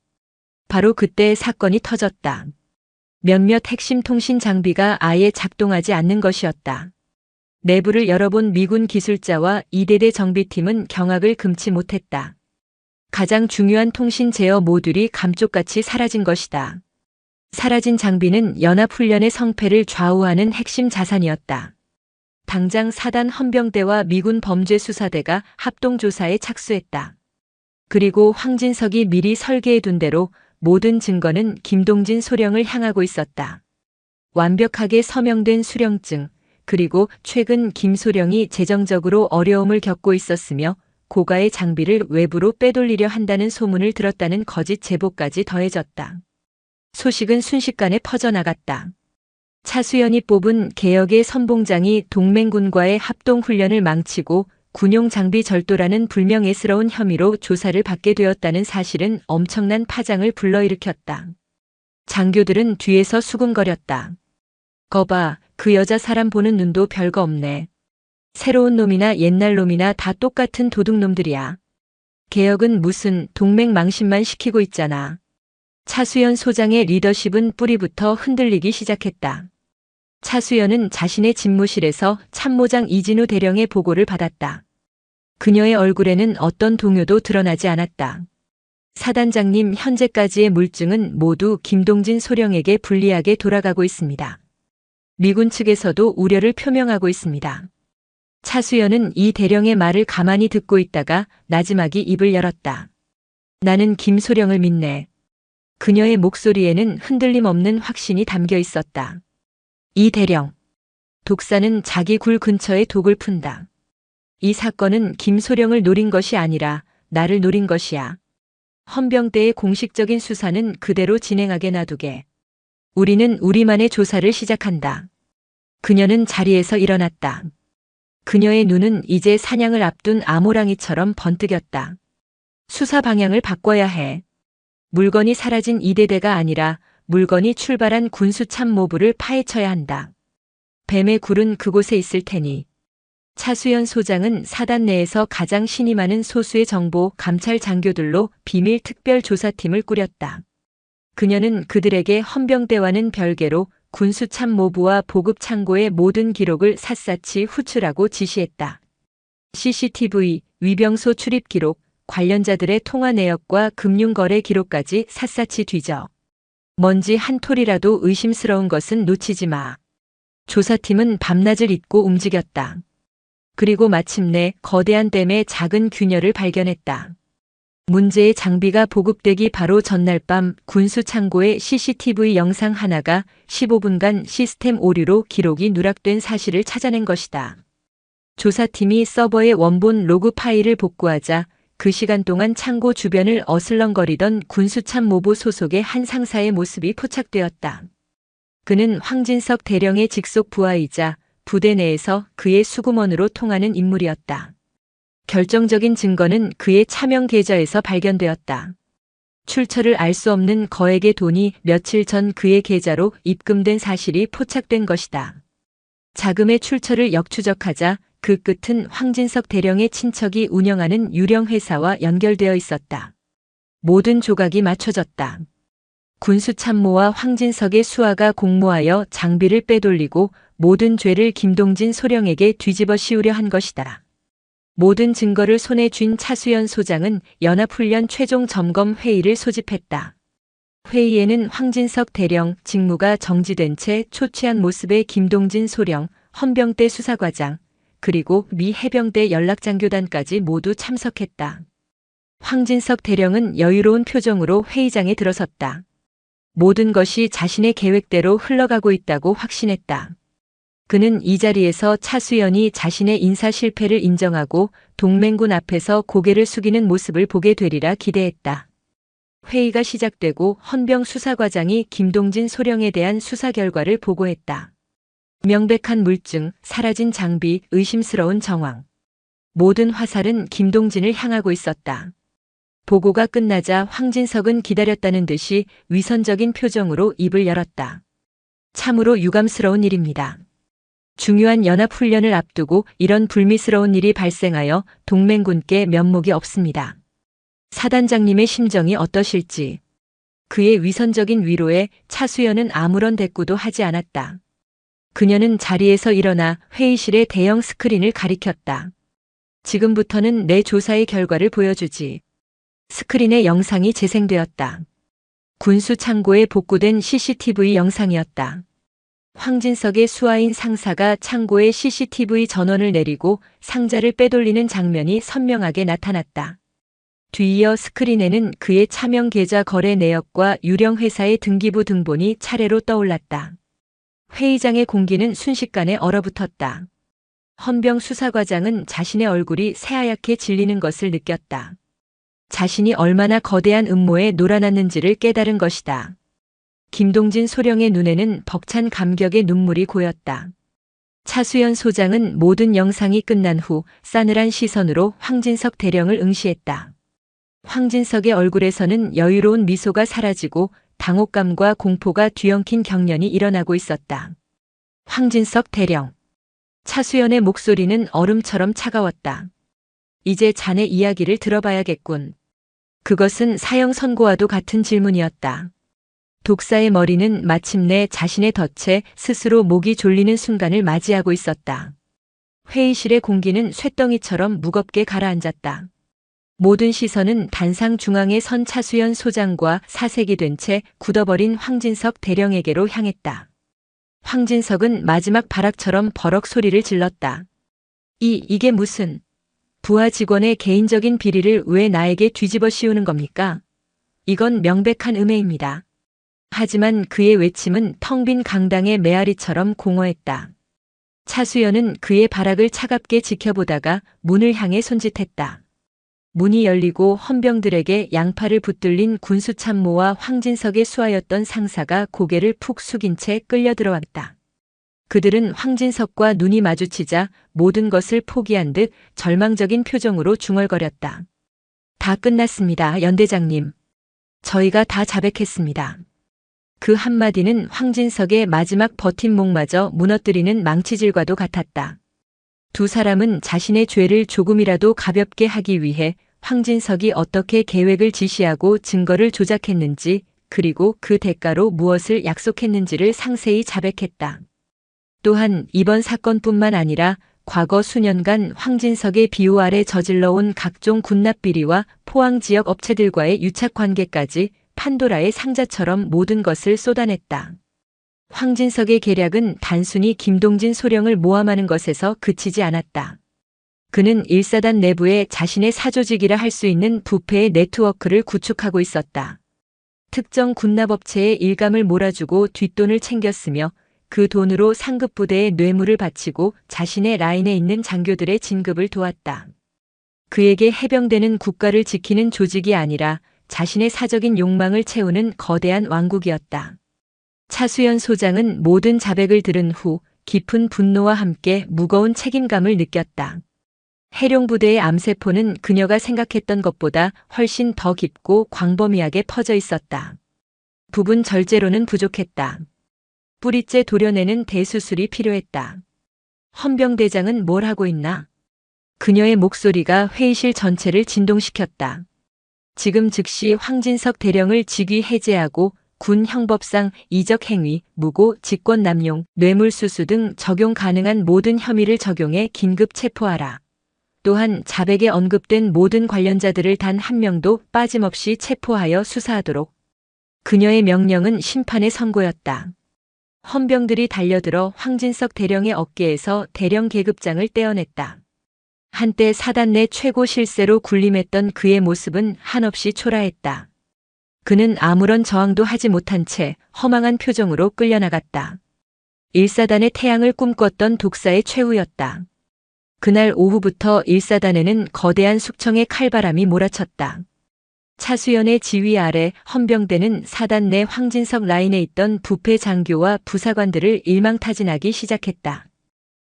바로 그때 사건이 터졌다. 몇몇 핵심 통신 장비가 아예 작동하지 않는 것이었다. 내부를 열어본 미군 기술자와 이대대 정비팀은 경악을 금치 못했다. 가장 중요한 통신 제어 모듈이 감쪽같이 사라진 것이다. 사라진 장비는 연합훈련의 성패를 좌우하는 핵심 자산이었다. 당장 사단 헌병대와 미군 범죄수사대가 합동조사에 착수했다. 그리고 황진석이 미리 설계해둔 대로 모든 증거는 김동진 소령을 향하고 있었다. 완벽하게 서명된 수령증, 그리고 최근 김소령이 재정적으로 어려움을 겪고 있었으며 고가의 장비를 외부로 빼돌리려 한다는 소문을 들었다는 거짓 제보까지 더해졌다. 소식은 순식간에 퍼져나갔다. 차수연이 뽑은 개혁의 선봉장이 동맹군과의 합동훈련을 망치고 군용 장비 절도라는 불명예스러운 혐의로 조사를 받게 되었다는 사실은 엄청난 파장을 불러일으켰다. 장교들은 뒤에서 수군거렸다. 거봐, 그 여자 사람 보는 눈도 별거 없네. 새로운 놈이나 옛날 놈이나 다 똑같은 도둑놈들이야. 개혁은 무슨 동맹 망신만 시키고 있잖아. 차수연 소장의 리더십은 뿌리부터 흔들리기 시작했다. 차수연은 자신의 집무실에서 참모장 이진우 대령의 보고를 받았다. 그녀의 얼굴에는 어떤 동요도 드러나지 않았다. 사단장님, 현재까지의 물증은 모두 김동진 소령에게 불리하게 돌아가고 있습니다. 미군 측에서도 우려를 표명하고 있습니다. 차수연은 이 대령의 말을 가만히 듣고 있다가 나지막이 입을 열었다. 나는 김소령을 믿네. 그녀의 목소리에는 흔들림 없는 확신이 담겨 있었다. 이 대령. 독사는 자기 굴 근처에 독을 푼다. 이 사건은 김소령을 노린 것이 아니라 나를 노린 것이야. 헌병대의 공식적인 수사는 그대로 진행하게 놔두게. 우리는 우리만의 조사를 시작한다. 그녀는 자리에서 일어났다. 그녀의 눈은 이제 사냥을 앞둔 아모랑이처럼 번뜩였다. 수사 방향을 바꿔야 해. 물건이 사라진 이대대가 아니라 물건이 출발한 군수참모부를 파헤쳐야 한다. 뱀의 굴은 그곳에 있을 테니 차수연 소장은 사단 내에서 가장 신이 많은 소수의 정보 감찰 장교들로 비밀 특별조사팀을 꾸렸다. 그녀는 그들에게 헌병대와는 별개로 군수참모부와 보급창고의 모든 기록을 샅샅이 후출하고 지시했다. CCTV, 위병소 출입 기록, 관련자들의 통화 내역과 금융거래 기록까지 샅샅이 뒤져. 먼지 한 톨이라도 의심스러운 것은 놓치지 마. 조사팀은 밤낮을 잇고 움직였다. 그리고 마침내 거대한 댐의 작은 균열을 발견했다. 문제의 장비가 보급되기 바로 전날 밤 군수창고의 CCTV 영상 하나가 15분간 시스템 오류로 기록이 누락된 사실을 찾아낸 것이다. 조사팀이 서버의 원본 로그 파일을 복구하자 그 시간 동안 창고 주변을 어슬렁거리던 군수참모부 소속의 한 상사의 모습이 포착되었다. 그는 황진석 대령의 직속 부하이자 부대 내에서 그의 수구먼으로 통하는 인물이었다. 결정적인 증거는 그의 차명 계좌에서 발견되었다. 출처를 알 수 없는 거액의 돈이 며칠 전 그의 계좌로 입금된 사실이 포착된 것이다. 자금의 출처를 역추적하자 그 끝은 황진석 대령의 친척이 운영하는 유령 회사와 연결되어 있었다. 모든 조각이 맞춰졌다. 군수참모와 황진석의 수하가 공모하여 장비를 빼돌리고 모든 죄를 김동진 소령에게 뒤집어 씌우려 한 것이다. 모든 증거를 손에 쥔 차수연 소장은 연합훈련 최종 점검 회의를 소집했다. 회의에는 황진석 대령 직무가 정지된 채 초췌한 모습의 김동진 소령, 헌병대 수사과장, 그리고 미 해병대 연락장교단까지 모두 참석했다. 황진석 대령은 여유로운 표정으로 회의장에 들어섰다. 모든 것이 자신의 계획대로 흘러가고 있다고 확신했다. 그는 이 자리에서 차수연이 자신의 인사 실패를 인정하고 동맹군 앞에서 고개를 숙이는 모습을 보게 되리라 기대했다. 회의가 시작되고 헌병 수사과장이 김동진 소령에 대한 수사 결과를 보고했다. 명백한 물증, 사라진 장비, 의심스러운 정황. 모든 화살은 김동진을 향하고 있었다. 보고가 끝나자 황진석은 기다렸다는 듯이 위선적인 표정으로 입을 열었다. 참으로 유감스러운 일입니다. 중요한 연합훈련을 앞두고 이런 불미스러운 일이 발생하여 동맹군께 면목이 없습니다. 사단장님의 심정이 어떠실지. 그의 위선적인 위로에 차수연은 아무런 대꾸도 하지 않았다. 그녀는 자리에서 일어나 회의실의 대형 스크린을 가리켰다. 지금부터는 내 조사의 결과를 보여주지. 스크린에 영상이 재생되었다. 군수 창고에 복구된 CCTV 영상이었다. 황진석의 수하인 상사가 창고에 CCTV 전원을 내리고 상자를 빼돌리는 장면이 선명하게 나타났다. 뒤이어 스크린에는 그의 차명 계좌 거래 내역과 유령 회사의 등기부 등본이 차례로 떠올랐다. 회의장의 공기는 순식간에 얼어붙었다. 헌병 수사과장은 자신의 얼굴이 새하얗게 질리는 것을 느꼈다. 자신이 얼마나 거대한 음모에 놀아났는지를 깨달은 것이다. 김동진 소령의 눈에는 벅찬 감격의 눈물이 고였다. 차수연 소장은 모든 영상이 끝난 후 싸늘한 시선으로 황진석 대령을 응시했다. 황진석의 얼굴에서는 여유로운 미소가 사라지고 당혹감과 공포가 뒤엉킨 경련이 일어나고 있었다. 황진석 대령. 차수연의 목소리는 얼음처럼 차가웠다. 이제 자네 이야기를 들어봐야겠군. 그것은 사형 선고와도 같은 질문이었다. 독사의 머리는 마침내 자신의 덫에 스스로 목이 졸리는 순간을 맞이하고 있었다. 회의실의 공기는 쇳덩이처럼 무겁게 가라앉았다. 모든 시선은 단상 중앙에 선 차수연 소장과 사색이 된 채 굳어버린 황진석 대령에게로 향했다. 황진석은 마지막 발악처럼 버럭 소리를 질렀다. 이게 무슨... 부하 직원의 개인적인 비리를 왜 나에게 뒤집어 씌우는 겁니까? 이건 명백한 음해입니다. 하지만 그의 외침은 텅 빈 강당의 메아리처럼 공허했다. 차수연은 그의 발악을 차갑게 지켜보다가 문을 향해 손짓했다. 문이 열리고 헌병들에게 양팔을 붙들린 군수참모와 황진석의 수하였던 상사가 고개를 푹 숙인 채 끌려 들어왔다. 그들은 황진석과 눈이 마주치자 모든 것을 포기한 듯 절망적인 표정으로 중얼거렸다. 다 끝났습니다, 연대장님. 저희가 다 자백했습니다. 그 한마디는 황진석의 마지막 버팀목마저 무너뜨리는 망치질과도 같았다. 두 사람은 자신의 죄를 조금이라도 가볍게 하기 위해 황진석이 어떻게 계획을 지시하고 증거를 조작했는지, 그리고 그 대가로 무엇을 약속했는지를 상세히 자백했다. 또한 이번 사건뿐만 아니라 과거 수년간 황진석의 비호 아래 저질러온 각종 군납비리와 포항 지역 업체들과의 유착관계까지 판도라의 상자처럼 모든 것을 쏟아냈다. 황진석의 계략은 단순히 김동진 소령을 모함하는 것에서 그치지 않았다. 그는 일사단 내부에 자신의 사조직이라 할 수 있는 부패의 네트워크를 구축하고 있었다. 특정 군납업체에 일감을 몰아주고 뒷돈을 챙겼으며 그 돈으로 상급부대에 뇌물을 바치고 자신의 라인에 있는 장교들의 진급을 도왔다. 그에게 해병대는 국가를 지키는 조직이 아니라 자신의 사적인 욕망을 채우는 거대한 왕국이었다. 차수연 소장은 모든 자백을 들은 후 깊은 분노와 함께 무거운 책임감을 느꼈다. 해룡부대의 암세포는 그녀가 생각했던 것보다 훨씬 더 깊고 광범위하게 퍼져 있었다. 부분 절제로는 부족했다. 뿌리째 도려내는 대수술이 필요했다. 헌병대장은 뭘 하고 있나? 그녀의 목소리가 회의실 전체를 진동시켰다. 지금 즉시 황진석 대령을 직위 해제하고 군 형법상 이적 행위, 무고, 직권 남용, 뇌물수수 등 적용 가능한 모든 혐의를 적용해 긴급 체포하라. 또한 자백에 언급된 모든 관련자들을 단 한 명도 빠짐없이 체포하여 수사하도록. 그녀의 명령은 심판의 선고였다. 헌병들이 달려들어 황진석 대령의 어깨에서 대령 계급장을 떼어냈다. 한때 사단 내 최고 실세로 군림했던 그의 모습은 한없이 초라했다. 그는 아무런 저항도 하지 못한 채 허망한 표정으로 끌려나갔다. 일사단의 태양을 꿈꿨던 독사의 최후였다. 그날 오후부터 일사단에는 거대한 숙청의 칼바람이 몰아쳤다. 차수연의 지휘 아래 헌병대는 사단 내 황진석 라인에 있던 부패 장교와 부사관들을 일망타진하기 시작했다.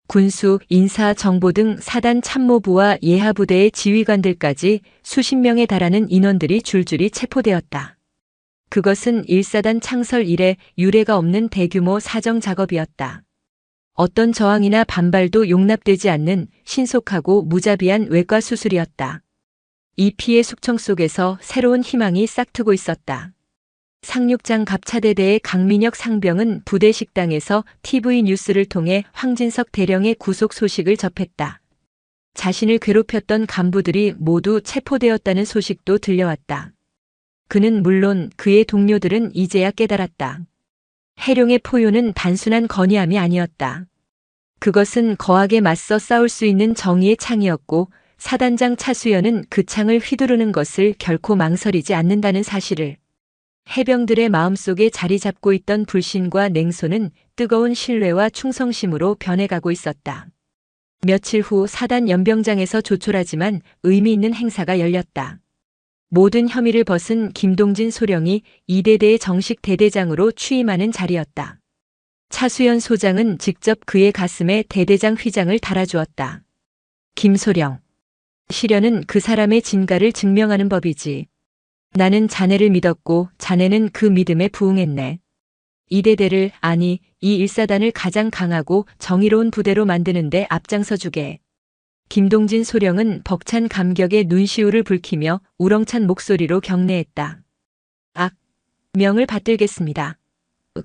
군수, 인사, 정보 등 사단 참모부와 예하부대의 지휘관들까지 수십 명에 달하는 인원들이 줄줄이 체포되었다. 그것은 일사단 창설 이래 유례가 없는 대규모 사정 작업이었다. 어떤 저항이나 반발도 용납되지 않는 신속하고 무자비한 외과 수술이었다. 이 피해 숙청 속에서 새로운 희망이 싹트고 있었다. 상륙장 갑차대대의 강민혁 상병은 부대 식당에서 TV 뉴스를 통해 황진석 대령의 구속 소식을 접했다. 자신을 괴롭혔던 간부들이 모두 체포되었다는 소식도 들려왔다. 그는 물론 그의 동료들은 이제야 깨달았다. 해룡의 포효는 단순한 건의함이 아니었다. 그것은 거하게 맞서 싸울 수 있는 정의의 창이었고 사단장 차수연은 그 창을 휘두르는 것을 결코 망설이지 않는다는 사실을. 해병들의 마음속에 자리 잡고 있던 불신과 냉소는 뜨거운 신뢰와 충성심으로 변해가고 있었다. 며칠 후 사단 연병장에서 조촐하지만 의미 있는 행사가 열렸다. 모든 혐의를 벗은 김동진 소령이 이대대의 정식 대대장으로 취임하는 자리였다. 차수연 소장은 직접 그의 가슴에 대대장 휘장을 달아주었다. 김소령. 시련은 그 사람의 진가를 증명하는 법이지. 나는 자네를 믿었고 자네는 그 믿음에 부응했네. 이대대를, 아니 이 일사단을 가장 강하고 정의로운 부대로 만드는 데 앞장서 주게. 김동진 소령은 벅찬 감격에 눈시울을 붉히며 우렁찬 목소리로 경례했다. 명을 받들겠습니다.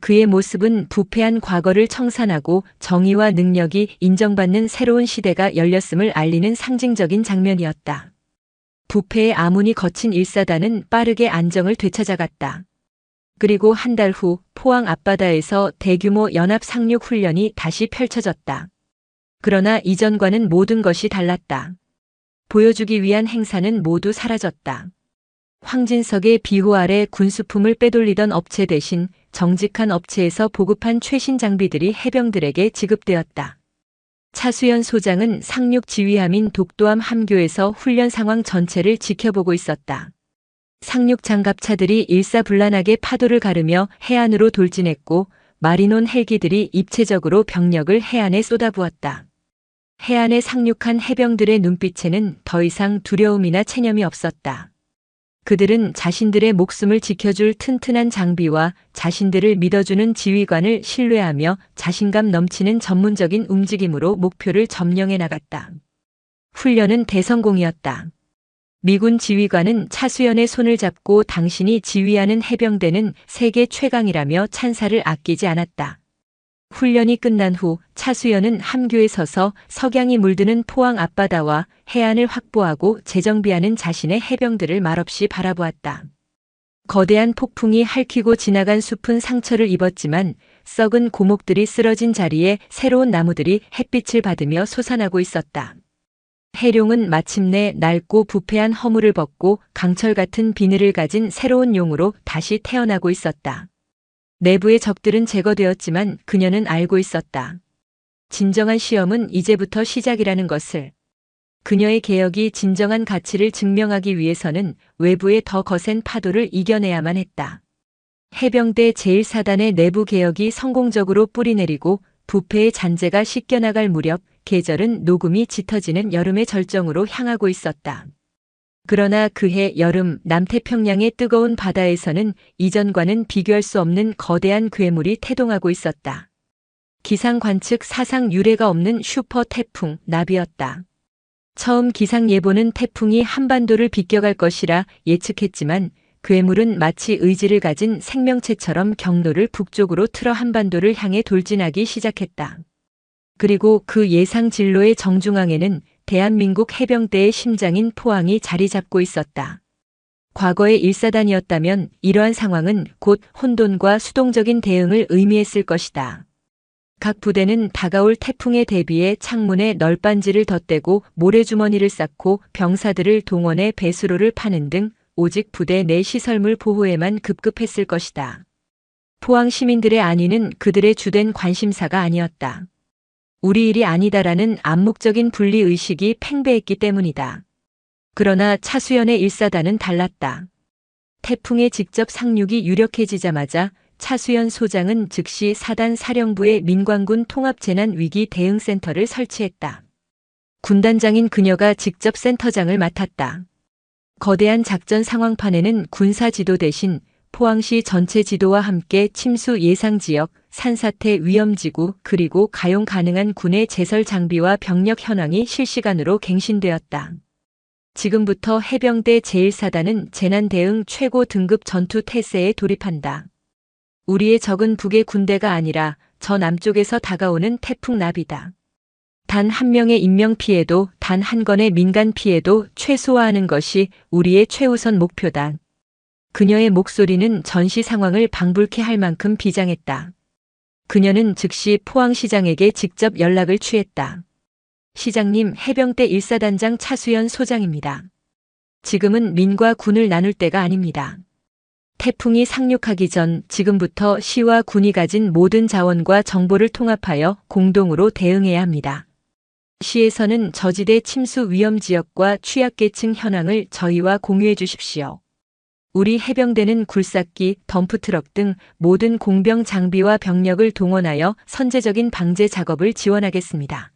그의 모습은 부패한 과거를 청산하고 정의와 능력이 인정받는 새로운 시대가 열렸음을 알리는 상징적인 장면이었다. 부패의 암운이 거친 일사단은 빠르게 안정을 되찾아갔다. 그리고 한 달 후 포항 앞바다에서 대규모 연합 상륙 훈련이 다시 펼쳐졌다. 그러나 이전과는 모든 것이 달랐다. 보여주기 위한 행사는 모두 사라졌다. 황진석의 비호 아래 군수품을 빼돌리던 업체 대신 정직한 업체에서 보급한 최신 장비들이 해병들에게 지급되었다. 차수연 소장은 상륙 지휘함인 독도함 함교에서 훈련 상황 전체를 지켜보고 있었다. 상륙 장갑차들이 일사불란하게 파도를 가르며 해안으로 돌진했고 마리논 헬기들이 입체적으로 병력을 해안에 쏟아부었다. 해안에 상륙한 해병들의 눈빛에는 더 이상 두려움이나 체념이 없었다. 그들은 자신들의 목숨을 지켜줄 튼튼한 장비와 자신들을 믿어주는 지휘관을 신뢰하며 자신감 넘치는 전문적인 움직임으로 목표를 점령해 나갔다. 훈련은 대성공이었다. 미군 지휘관은 차수연의 손을 잡고 당신이 지휘하는 해병대는 세계 최강이라며 찬사를 아끼지 않았다. 훈련이 끝난 후 차수연은 함교에 서서 석양이 물드는 포항 앞바다와 해안을 확보하고 재정비하는 자신의 해병들을 말없이 바라보았다. 거대한 폭풍이 핥히고 지나간 숲은 상처를 입었지만 썩은 고목들이 쓰러진 자리에 새로운 나무들이 햇빛을 받으며 솟아나고 있었다. 해룡은 마침내 낡고 부패한 허물을 벗고 강철 같은 비늘을 가진 새로운 용으로 다시 태어나고 있었다. 내부의 적들은 제거되었지만 그녀는 알고 있었다. 진정한 시험은 이제부터 시작이라는 것을. 그녀의 개혁이 진정한 가치를 증명하기 위해서는 외부의 더 거센 파도를 이겨내야만 했다. 해병대 제1사단의 내부 개혁이 성공적으로 뿌리내리고 부패의 잔재가 씻겨나갈 무렵 계절은 녹음이 짙어지는 여름의 절정으로 향하고 있었다. 그러나 그해 여름 남태평양의 뜨거운 바다에서는 이전과는 비교할 수 없는 거대한 괴물이 태동하고 있었다. 기상 관측 사상 유례가 없는 슈퍼 태풍 나비였다. 처음 기상 예보는 태풍이 한반도를 비껴갈 것이라 예측했지만 괴물은 마치 의지를 가진 생명체처럼 경로를 북쪽으로 틀어 한반도를 향해 돌진하기 시작했다. 그리고 그 예상 진로의 정중앙에는 대한민국 해병대의 심장인 포항이 자리 잡고 있었다. 과거의 1사단이었다면 이러한 상황은 곧 혼돈과 수동적인 대응을 의미했을 것이다. 각 부대는 다가올 태풍에 대비해 창문에 널빤지를 덧대고 모래주머니를 쌓고 병사들을 동원해 배수로를 파는 등 오직 부대 내 시설물 보호에만 급급했을 것이다. 포항 시민들의 안위는 그들의 주된 관심사가 아니었다. 우리 일이 아니다라는 암묵적인 분리의식이 팽배했기 때문이다. 그러나 차수연의 1사단은 달랐다. 태풍의 직접 상륙이 유력해지자마자 차수연 소장은 즉시 사단 사령부의 민관군 통합재난위기 대응센터를 설치했다. 군단장인 그녀가 직접 센터장을 맡았다. 거대한 작전 상황판에는 군사 지도 대신 포항시 전체 지도와 함께 침수 예상 지역, 산사태 위험지구 그리고 가용 가능한 군의 제설 장비와 병력 현황이 실시간으로 갱신되었다. 지금부터 해병대 제1사단은 재난대응 최고 등급 전투 태세에 돌입한다. 우리의 적은 북의 군대가 아니라 저 남쪽에서 다가오는 태풍 나비다. 단 한 명의 인명피해도 단 한 건의 민간 피해도 최소화하는 것이 우리의 최우선 목표다. 그녀의 목소리는 전시 상황을 방불케 할 만큼 비장했다. 그녀는 즉시 포항시장에게 직접 연락을 취했다. 시장님, 해병대 1사단장 차수연 소장입니다. 지금은 민과 군을 나눌 때가 아닙니다. 태풍이 상륙하기 전 지금부터 시와 군이 가진 모든 자원과 정보를 통합하여 공동으로 대응해야 합니다. 시에서는 저지대 침수 위험 지역과 취약계층 현황을 저희와 공유해 주십시오. 우리 해병대는 굴삭기, 덤프트럭 등 모든 공병 장비와 병력을 동원하여 선제적인 방제 작업을 지원하겠습니다.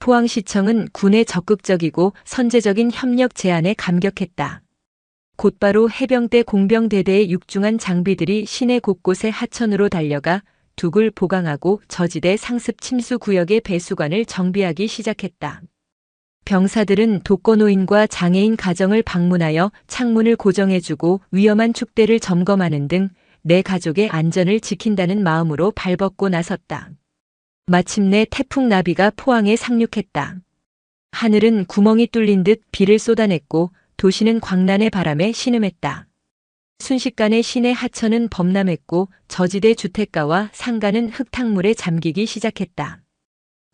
포항시청은 군의 적극적이고 선제적인 협력 제안에 감격했다. 곧바로 해병대 공병대대의 육중한 장비들이 시내 곳곳에 하천으로 달려가 둑을 보강하고 저지대 상습 침수 구역의 배수관을 정비하기 시작했다. 병사들은 독거노인과 장애인 가정을 방문하여 창문을 고정해주고 위험한 축대를 점검하는 등 내 가족의 안전을 지킨다는 마음으로 발벗고 나섰다. 마침내 태풍 나비가 포항에 상륙했다. 하늘은 구멍이 뚫린 듯 비를 쏟아냈고 도시는 광란의 바람에 신음했다. 순식간에 시내 하천은 범람했고 저지대 주택가와 상가는 흙탕물에 잠기기 시작했다.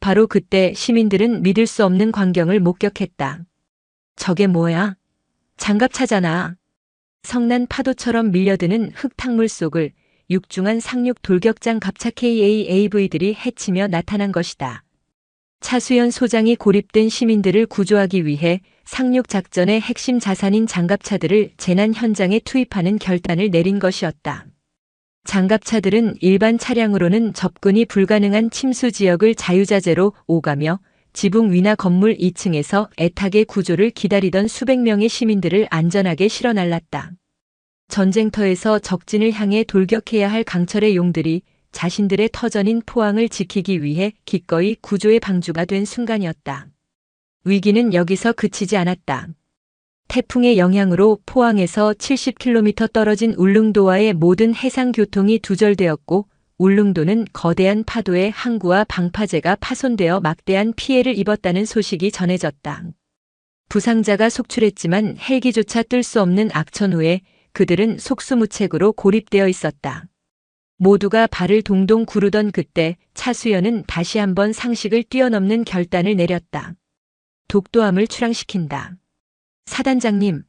바로 그때 시민들은 믿을 수 없는 광경을 목격했다. 저게 뭐야? 장갑차잖아. 성난 파도처럼 밀려드는 흙탕물 속을 육중한 상륙 돌격장 갑차 KAAV들이 헤치며 나타난 것이다. 차수연 소장이 고립된 시민들을 구조하기 위해 상륙 작전의 핵심 자산인 장갑차들을 재난 현장에 투입하는 결단을 내린 것이었다. 장갑차들은 일반 차량으로는 접근이 불가능한 침수 지역을 자유자재로 오가며 지붕 위나 건물 2층에서 애타게 구조를 기다리던 수백 명의 시민들을 안전하게 실어 날랐다. 전쟁터에서 적진을 향해 돌격해야 할 강철의 용들이 자신들의 터전인 포항을 지키기 위해 기꺼이 구조의 방주가 된 순간이었다. 위기는 여기서 그치지 않았다. 태풍의 영향으로 포항에서 70km 떨어진 울릉도와의 모든 해상 교통이 두절되었고 울릉도는 거대한 파도에 항구와 방파제가 파손되어 막대한 피해를 입었다는 소식이 전해졌다. 부상자가 속출했지만 헬기조차 뜰 수 없는 악천후에 그들은 속수무책으로 고립되어 있었다. 모두가 발을 동동 구르던 그때 차수연은 다시 한번 상식을 뛰어넘는 결단을 내렸다. 독도함을 출항시킨다. 사단장님,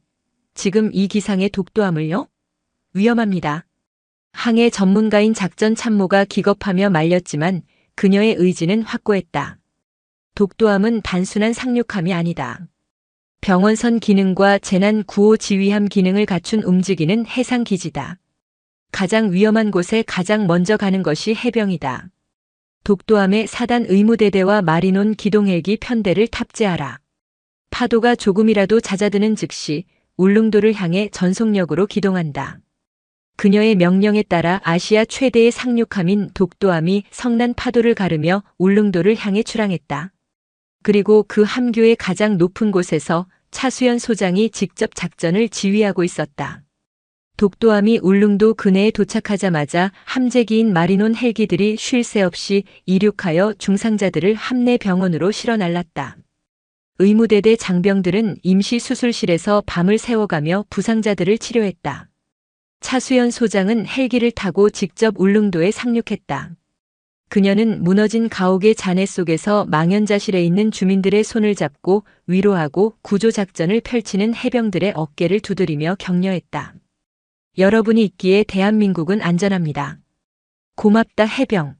지금 이 기상에 독도함을요? 위험합니다. 항해 전문가인 작전 참모가 기겁하며 말렸지만 그녀의 의지는 확고했다. 독도함은 단순한 상륙함이 아니다. 병원선 기능과 재난 구호 지휘함 기능을 갖춘 움직이는 해상 기지다. 가장 위험한 곳에 가장 먼저 가는 것이 해병이다. 독도함에 사단 의무대대와 마리논 기동헬기 편대를 탑재하라. 파도가 조금이라도 잦아드는 즉시 울릉도를 향해 전속력으로 기동한다. 그녀의 명령에 따라 아시아 최대의 상륙함인 독도함이 성난 파도를 가르며 울릉도를 향해 출항했다. 그리고 그 함교의 가장 높은 곳에서 차수연 소장이 직접 작전을 지휘하고 있었다. 독도함이 울릉도 근해에 도착하자마자 함재기인 마리논 헬기들이 쉴 새 없이 이륙하여 중상자들을 함내 병원으로 실어 날랐다. 의무대대 장병들은 임시 수술실에서 밤을 새워가며 부상자들을 치료했다. 차수연 소장은 헬기를 타고 직접 울릉도에 상륙했다. 그녀는 무너진 가옥의 잔해 속에서 망연자실해 있는 주민들의 손을 잡고 위로하고 구조작전을 펼치는 해병들의 어깨를 두드리며 격려했다. 여러분이 있기에 대한민국은 안전합니다. 고맙다 해병.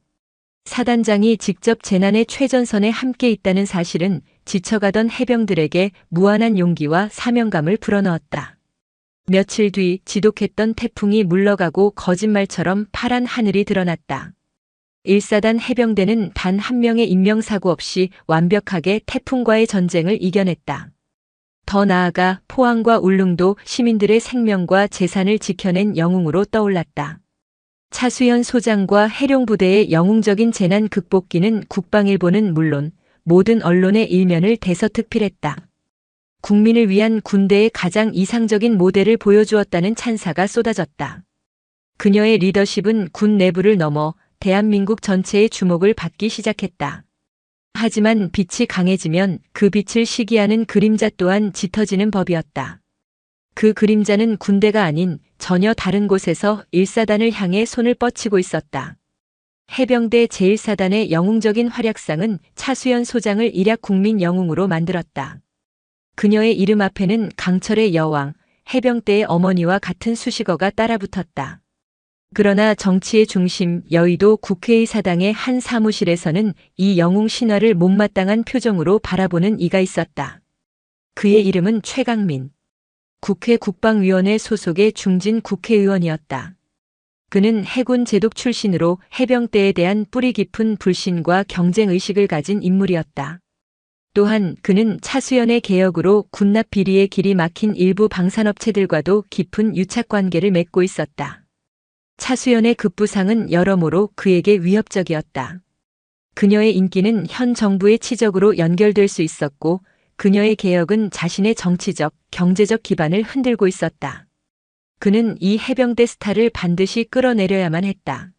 사단장이 직접 재난의 최전선에 함께 있다는 사실은 지쳐가던 해병들에게 무한한 용기와 사명감을 불어넣었다. 며칠 뒤 지독했던 태풍이 물러가고 거짓말처럼 파란 하늘이 드러났다. 1사단 해병대는 단 한 명의 인명사고 없이 완벽하게 태풍과의 전쟁을 이겨냈다. 더 나아가 포항과 울릉도 시민들의 생명과 재산을 지켜낸 영웅으로 떠올랐다. 차수연 소장과 해룡부대의 영웅적인 재난 극복기는 국방일보는 물론 모든 언론의 일면을 대서특필했다. 국민을 위한 군대의 가장 이상적인 모델을 보여주었다는 찬사가 쏟아졌다. 그녀의 리더십은 군 내부를 넘어 대한민국 전체의 주목을 받기 시작했다. 하지만 빛이 강해지면 그 빛을 시기하는 그림자 또한 짙어지는 법이었다. 그 그림자는 군대가 아닌 전혀 다른 곳에서 1사단을 향해 손을 뻗치고 있었다. 해병대 제1사단의 영웅적인 활약상은 차수연 소장을 일약 국민 영웅으로 만들었다. 그녀의 이름 앞에는 강철의 여왕, 해병대의 어머니와 같은 수식어가 따라붙었다. 그러나 정치의 중심 여의도 국회의사당의 한 사무실에서는 이 영웅 신화를 못마땅한 표정으로 바라보는 이가 있었다. 그의 이름은 최강민. 국회 국방위원회 소속의 중진 국회의원이었다. 그는 해군 제독 출신으로 해병대에 대한 뿌리 깊은 불신과 경쟁의식을 가진 인물이었다. 또한 그는 차수연의 개혁으로 군납 비리에 길이 막힌 일부 방산업체들과도 깊은 유착관계를 맺고 있었다. 차수연의 급부상은 여러모로 그에게 위협적이었다. 그녀의 인기는 현 정부의 치적으로 연결될 수 있었고 그녀의 개혁은 자신의 정치적, 경제적 기반을 흔들고 있었다. 그는 이 해병대 스타를 반드시 끌어내려야만 했다.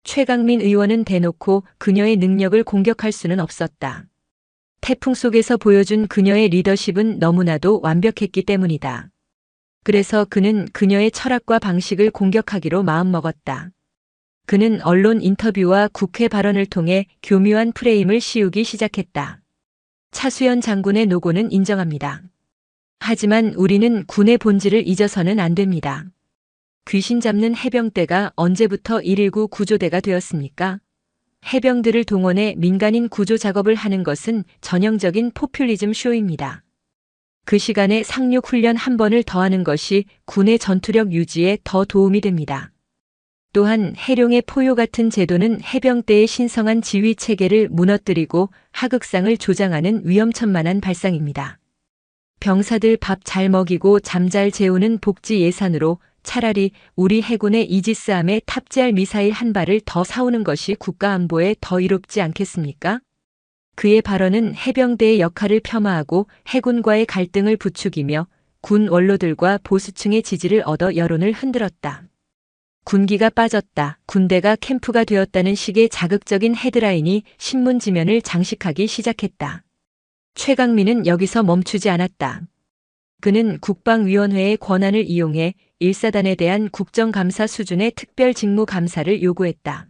최강민 의원은 대놓고 그녀의 능력을 공격할 수는 없었다. 태풍 속에서 보여준 그녀의 리더십은 너무나도 완벽했기 때문이다. 그래서 그는 그녀의 철학과 방식을 공격하기로 마음먹었다. 그는 언론 인터뷰와 국회 발언을 통해 교묘한 프레임을 씌우기 시작했다. 차수연 장군의 노고는 인정합니다. 하지만 우리는 군의 본질을 잊어서는 안 됩니다. 귀신 잡는 해병대가 언제부터 119 구조대가 되었습니까? 해병들을 동원해 민간인 구조 작업을 하는 것은 전형적인 포퓰리즘 쇼입니다. 그 시간에 상륙 훈련 한 번을 더하는 것이 군의 전투력 유지에 더 도움이 됩니다. 또한 해룡의 포효 같은 제도는 해병대의 신성한 지휘 체계를 무너뜨리고 하극상을 조장하는 위험천만한 발상입니다. 병사들 밥 잘 먹이고 잠 잘 재우는 복지 예산으로 차라리 우리 해군의 이지스함에 탑재할 미사일 한 발을 더 사오는 것이 국가 안보에 더 이롭지 않겠습니까? 그의 발언은 해병대의 역할을 폄하하고 해군과의 갈등을 부추기며 군 원로들과 보수층의 지지를 얻어 여론을 흔들었다. 군기가 빠졌다. 군대가 캠프가 되었다는 식의 자극적인 헤드라인이 신문 지면을 장식하기 시작했다. 최강민은 여기서 멈추지 않았다. 그는 국방위원회의 권한을 이용해 1사단에 대한 국정감사 수준의 특별직무감사를 요구했다.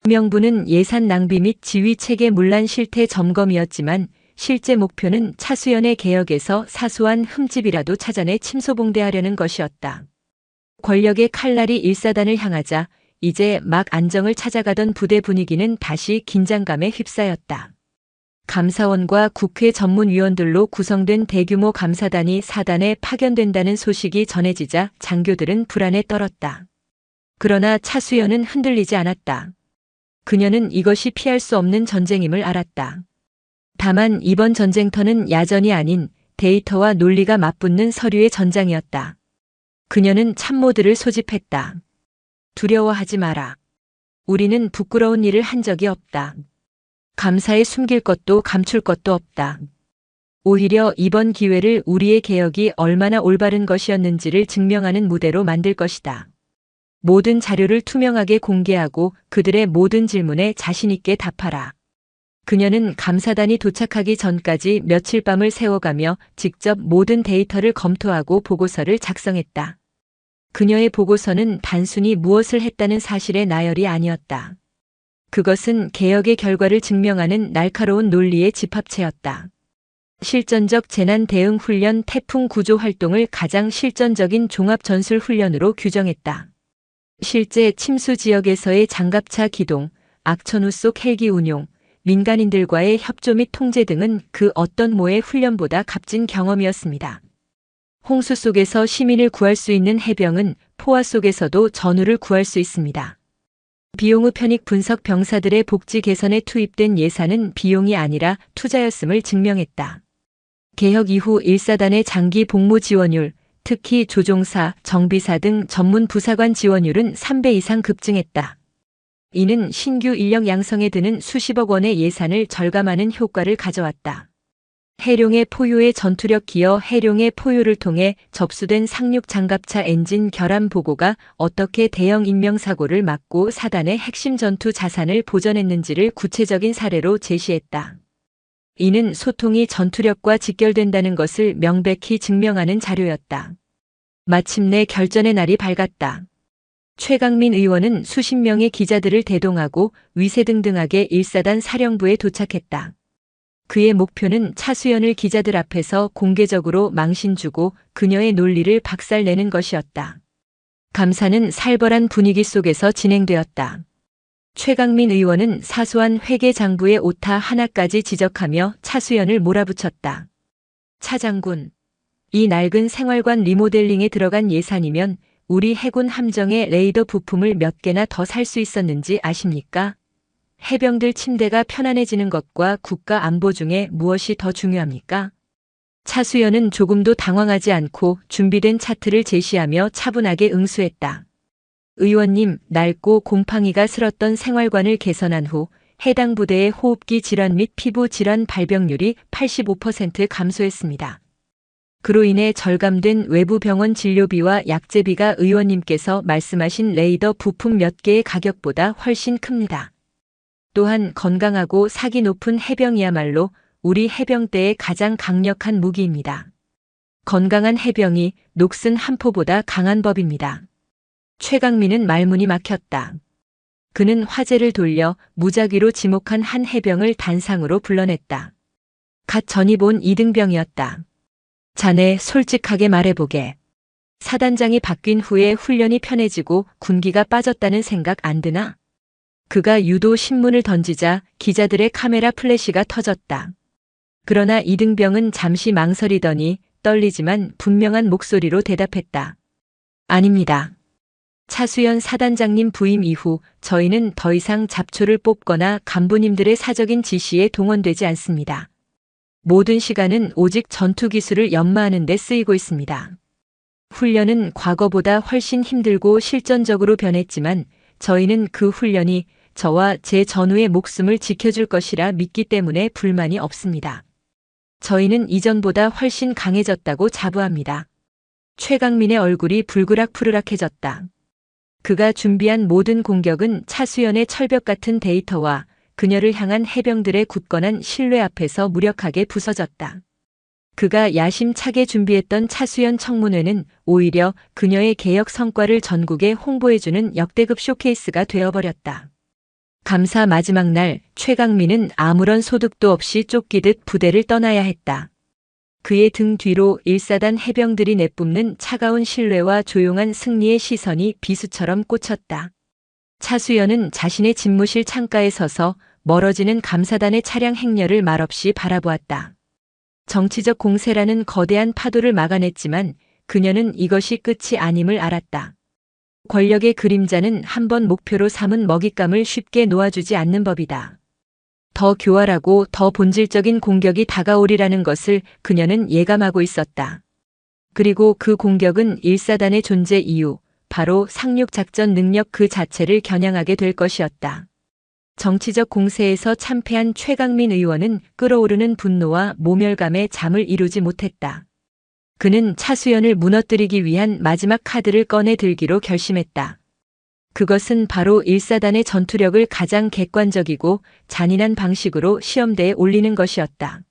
명부는 예산 낭비 및 지휘체계 문란 실태 점검이었지만 실제 목표는 차수연의 개혁에서 사소한 흠집이라도 찾아내 침소봉대하려는 것이었다. 권력의 칼날이 1사단을 향하자 이제 막 안정을 찾아가던 부대 분위기는 다시 긴장감에 휩싸였다. 감사원과 국회 전문위원들로 구성된 대규모 감사단이 사단에 파견된다는 소식이 전해지자 장교들은 불안에 떨었다. 그러나 차수연은 흔들리지 않았다. 그녀는 이것이 피할 수 없는 전쟁임을 알았다. 다만 이번 전쟁터는 야전이 아닌 데이터와 논리가 맞붙는 서류의 전장이었다. 그녀는 참모들을 소집했다. 두려워하지 마라. 우리는 부끄러운 일을 한 적이 없다. 감사에 숨길 것도 감출 것도 없다. 오히려 이번 기회를 우리의 개혁이 얼마나 올바른 것이었는지를 증명하는 무대로 만들 것이다. 모든 자료를 투명하게 공개하고 그들의 모든 질문에 자신 있게 답하라. 그녀는 감사단이 도착하기 전까지 며칠 밤을 새워가며 직접 모든 데이터를 검토하고 보고서를 작성했다. 그녀의 보고서는 단순히 무엇을 했다는 사실의 나열이 아니었다. 그것은 개혁의 결과를 증명하는 날카로운 논리의 집합체였다. 실전적 재난 대응 훈련 태풍 구조 활동을 가장 실전적인 종합 전술 훈련으로 규정했다. 실제 침수 지역에서의 장갑차 기동, 악천후 속 헬기 운용, 민간인들과의 협조 및 통제 등은 그 어떤 모의 훈련보다 값진 경험이었습니다. 홍수 속에서 시민을 구할 수 있는 해병은 포화 속에서도 전우를 구할 수 있습니다. 비용 후 편익 분석 병사들의 복지 개선에 투입된 예산은 비용이 아니라 투자였음을 증명했다. 개혁 이후 1사단의 장기 복무 지원율, 특히 조종사, 정비사 등 전문 부사관 지원율은 3배 이상 급증했다. 이는 신규 인력 양성에 드는 수십억 원의 예산을 절감하는 효과를 가져왔다. 해룡의 포유의 전투력 기여 해룡의 포유를 통해 접수된 상륙 장갑차 엔진 결함 보고가 어떻게 대형 인명사고를 막고 사단의 핵심 전투 자산을 보전했는지를 구체적인 사례로 제시했다. 이는 소통이 전투력과 직결된다는 것을 명백히 증명하는 자료였다. 마침내 결전의 날이 밝았다. 최강민 의원은 수십 명의 기자들을 대동하고 위세등등하게 1사단 사령부에 도착했다. 그의 목표는 차수연을 기자들 앞에서 공개적으로 망신 주고 그녀의 논리를 박살내는 것이었다. 감사는 살벌한 분위기 속에서 진행되었다. 최강민 의원은 사소한 회계 장부의 오타 하나까지 지적하며 차수연을 몰아붙였다. 차 장군, 이 낡은 생활관 리모델링에 들어간 예산이면 우리 해군 함정의 레이더 부품을 몇 개나 더 살 수 있었는지 아십니까? 해병들 침대가 편안해지는 것과 국가 안보 중에 무엇이 더 중요합니까? 차수연은 조금도 당황하지 않고 준비된 차트를 제시하며 차분하게 응수했다. 의원님, 낡고 곰팡이가 슬었던 생활관을 개선한 후 해당 부대의 호흡기 질환 및 피부 질환 발병률이 85% 감소했습니다. 그로 인해 절감된 외부 병원 진료비와 약제비가 의원님께서 말씀하신 레이더 부품 몇 개의 가격보다 훨씬 큽니다. 또한 건강하고 사기 높은 해병이야말로 우리 해병대의 가장 강력한 무기입니다. 건강한 해병이 녹슨 한포보다 강한 법입니다. 최강민은 말문이 막혔다. 그는 화제를 돌려 무작위로 지목한 한 해병을 단상으로 불러냈다. 갓 전입 온 이등병이었다. 자네 솔직하게 말해보게. 사단장이 바뀐 후에 훈련이 편해지고 군기가 빠졌다는 생각 안 드나? 그가 유도 신문을 던지자 기자들의 카메라 플래시가 터졌다. 그러나 이등병은 잠시 망설이더니 떨리지만 분명한 목소리로 대답했다. 아닙니다. 차수연 사단장님 부임 이후 저희는 더 이상 잡초를 뽑거나 간부님들의 사적인 지시에 동원되지 않습니다. 모든 시간은 오직 전투 기술을 연마하는 데 쓰이고 있습니다. 훈련은 과거보다 훨씬 힘들고 실전적으로 변했지만 저희는 그 훈련이 저와 제 전우의 목숨을 지켜줄 것이라 믿기 때문에 불만이 없습니다. 저희는 이전보다 훨씬 강해졌다고 자부합니다. 최강민의 얼굴이 불그락푸르락해졌다. 그가 준비한 모든 공격은 차수연의 철벽 같은 데이터와 그녀를 향한 해병들의 굳건한 신뢰 앞에서 무력하게 부서졌다. 그가 야심차게 준비했던 차수연 청문회는 오히려 그녀의 개혁 성과를 전국에 홍보해주는 역대급 쇼케이스가 되어버렸다. 감사 마지막 날 최강민은 아무런 소득도 없이 쫓기듯 부대를 떠나야 했다. 그의 등 뒤로 1사단 해병들이 내뿜는 차가운 신뢰와 조용한 승리의 시선이 비수처럼 꽂혔다. 차수연은 자신의 집무실 창가에 서서 멀어지는 감사단의 차량 행렬을 말없이 바라보았다. 정치적 공세라는 거대한 파도를 막아냈지만 그녀는 이것이 끝이 아님을 알았다. 권력의 그림자는 한번 목표로 삼은 먹잇감을 쉽게 놓아주지 않는 법이다. 더 교활하고 더 본질적인 공격이 다가오리라는 것을 그녀는 예감하고 있었다. 그리고 그 공격은 1사단의 존재 이유, 바로 상륙작전 능력 그 자체를 겨냥하게 될 것이었다. 정치적 공세에서 참패한 최강민 의원은 끓어오르는 분노와 모멸감에 잠을 이루지 못했다. 그는 차수연을 무너뜨리기 위한 마지막 카드를 꺼내 들기로 결심했다. 그것은 바로 1사단의 전투력을 가장 객관적이고 잔인한 방식으로 시험대에 올리는 것이었다.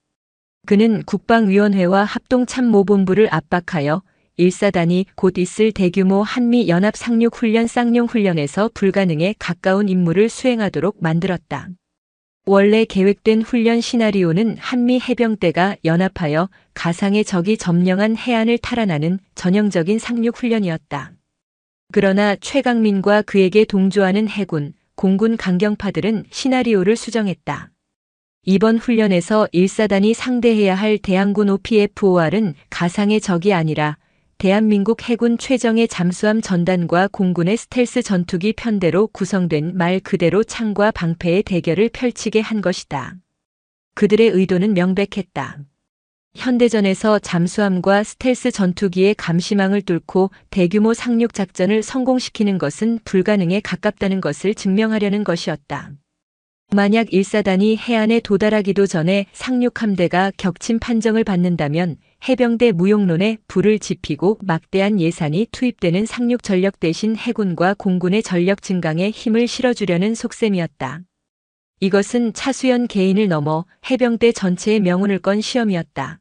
그는 국방위원회와 합동참모본부를 압박하여 1사단이 곧 있을 대규모 한미연합 상륙훈련 쌍용훈련에서 불가능에 가까운 임무를 수행하도록 만들었다. 원래 계획된 훈련 시나리오는 한미 해병대가 연합하여 가상의 적이 점령한 해안을 탈환하는 전형적인 상륙훈련이었다. 그러나 최강민과 그에게 동조하는 해군, 공군 강경파들은 시나리오를 수정했다. 이번 훈련에서 1사단이 상대해야 할 대한군 OPFOR은 가상의 적이 아니라 대한민국 해군 최정예 잠수함 전단과 공군의 스텔스 전투기 편대로 구성된 말 그대로 창과 방패의 대결을 펼치게 한 것이다. 그들의 의도는 명백했다. 현대전에서 잠수함과 스텔스 전투기의 감시망을 뚫고 대규모 상륙 작전을 성공시키는 것은 불가능에 가깝다는 것을 증명하려는 것이었다. 만약 1사단이 해안에 도달하기도 전에 상륙함대가 격침 판정을 받는다면 해병대 무용론에 불을 지피고 막대한 예산이 투입되는 상륙 전력 대신 해군과 공군의 전력 증강에 힘을 실어주려는 속셈이었다. 이것은 차수연 개인을 넘어 해병대 전체의 명운을 건 시험이었다.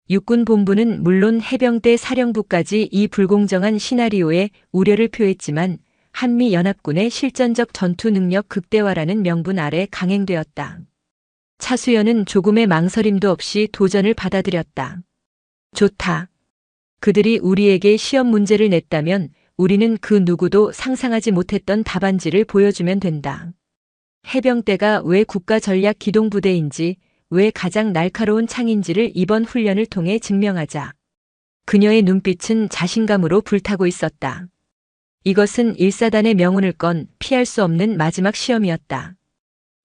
육군본부는 물론 해병대 사령부까지 이 불공정한 시나리오에 우려를 표했지만 한미연합군의 실전적 전투 능력 극대화라는 명분 아래 강행되었다. 차수연은 조금의 망설임도 없이 도전을 받아들였다. 좋다. 그들이 우리에게 시험 문제를 냈다면 우리는 그 누구도 상상하지 못했던 답안지를 보여주면 된다. 해병대가 왜 국가전략기동부대인지, 왜 가장 날카로운 창인지를 이번 훈련을 통해 증명하자. 그녀의 눈빛은 자신감으로 불타고 있었다. 이것은 1사단의 명운을 건 피할 수 없는 마지막 시험이었다.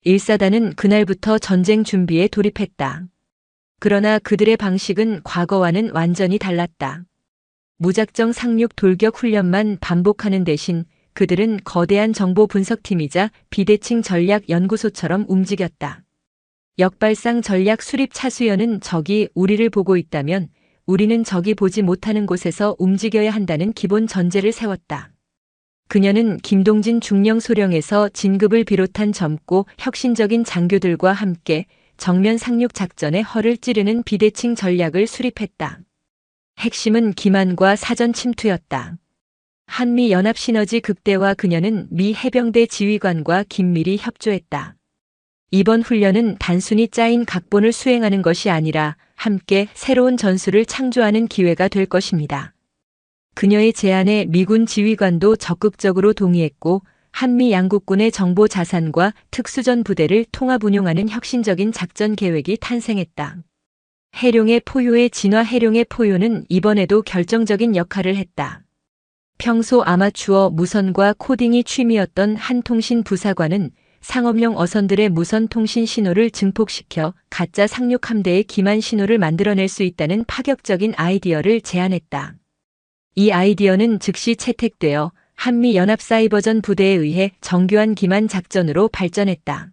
1사단은 그날부터 전쟁 준비에 돌입했다. 그러나 그들의 방식은 과거와는 완전히 달랐다. 무작정 상륙 돌격 훈련만 반복하는 대신 그들은 거대한 정보 분석팀이자 비대칭 전략 연구소처럼 움직였다. 역발상 전략 수립 차수연은 적이 우리를 보고 있다면 우리는 적이 보지 못하는 곳에서 움직여야 한다는 기본 전제를 세웠다. 그녀는 김동진 중령 소령에서 진급을 비롯한 젊고 혁신적인 장교들과 함께 정면 상륙 작전에 허를 찌르는 비대칭 전략을 수립했다. 핵심은 기만과 사전 침투였다. 한미 연합 시너지 극대화. 그녀는 미 해병대 지휘관과 긴밀히 협조했다. 이번 훈련은 단순히 짜인 각본을 수행하는 것이 아니라 함께 새로운 전술을 창조하는 기회가 될 것입니다. 그녀의 제안에 미군 지휘관도 적극적으로 동의했고 한미 양국군의 정보 자산과 특수전 부대를 통합 운용하는 혁신적인 작전 계획이 탄생했다. 해룡의 포효의 진화. 해룡의 포효는 이번에도 결정적인 역할을 했다. 평소 아마추어 무선과 코딩이 취미였던 한 통신 부사관은 상업용 어선들의 무선 통신 신호를 증폭시켜 가짜 상륙 함대의 기만 신호를 만들어낼 수 있다는 파격적인 아이디어를 제안했다. 이 아이디어는 즉시 채택되어 한미연합사이버전 부대에 의해 정교한 기만 작전으로 발전했다.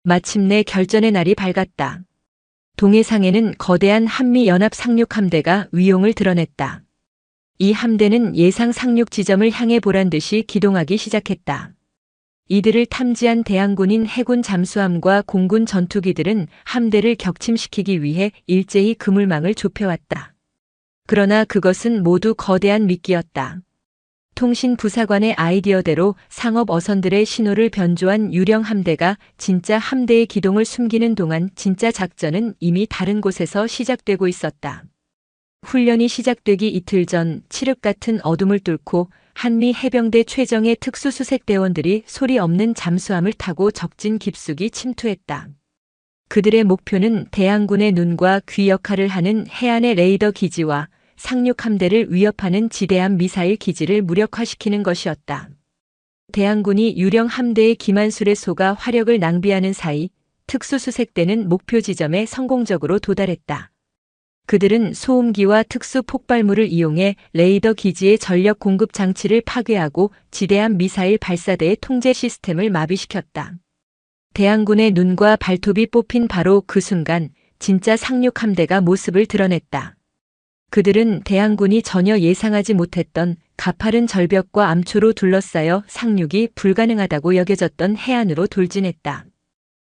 마침내 결전의 날이 밝았다. 동해상에는 거대한 한미연합 상륙 함대가 위용을 드러냈다. 이 함대는 예상 상륙 지점을 향해 보란듯이 기동하기 시작했다. 이들을 탐지한 대항군인 해군 잠수함과 공군 전투기들은 함대를 격침시키기 위해 일제히 그물망을 좁혀왔다. 그러나 그것은 모두 거대한 미끼였다. 통신 부사관의 아이디어대로 상업 어선들의 신호를 변조한 유령 함대가 진짜 함대의 기동을 숨기는 동안 진짜 작전은 이미 다른 곳에서 시작되고 있었다. 훈련이 시작되기 이틀 전 칠흑 같은 어둠을 뚫고 한미 해병대 최정예 특수수색대원들이 소리 없는 잠수함을 타고 적진 깊숙이 침투했다. 그들의 목표는 대항군의 눈과 귀 역할을 하는 해안의 레이더 기지와 상륙 함대를 위협하는 지대함 미사일 기지를 무력화시키는 것이었다. 대항군이 유령 함대의 기만술에 속아 화력을 낭비하는 사이 특수수색대는 목표 지점에 성공적으로 도달했다. 그들은 소음기와 특수 폭발물을 이용해 레이더 기지의 전력 공급 장치를 파괴하고 지대함 미사일 발사대의 통제 시스템을 마비시켰다. 대항군의 눈과 발톱이 뽑힌 바로 그 순간 진짜 상륙 함대가 모습을 드러냈다. 그들은 대항군이 전혀 예상하지 못했던 가파른 절벽과 암초로 둘러싸여 상륙이 불가능하다고 여겨졌던 해안으로 돌진했다.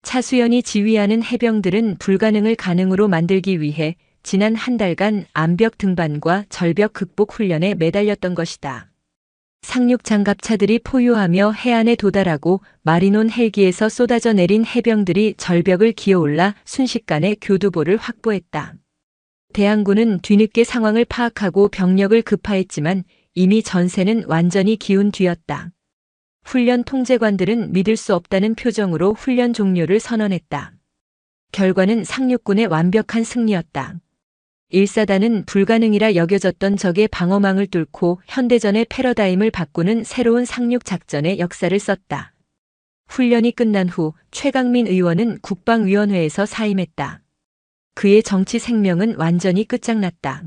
차수연이 지휘하는 해병들은 불가능을 가능으로 만들기 위해 지난 한 달간 암벽 등반과 절벽 극복 훈련에 매달렸던 것이다. 상륙 장갑차들이 포효하며 해안에 도달하고 마리논 헬기에서 쏟아져 내린 해병들이 절벽을 기어올라 순식간에 교두보를 확보했다. 대항군은 뒤늦게 상황을 파악하고 병력을 급파했지만 이미 전세는 완전히 기운 뒤였다. 훈련 통제관들은 믿을 수 없다는 표정으로 훈련 종료를 선언했다. 결과는 상륙군의 완벽한 승리였다. 1사단은 불가능이라 여겨졌던 적의 방어망을 뚫고 현대전의 패러다임을 바꾸는 새로운 상륙 작전의 역사를 썼다. 훈련이 끝난 후 최강민 의원은 국방위원회에서 사임했다. 그의 정치 생명은 완전히 끝장났다.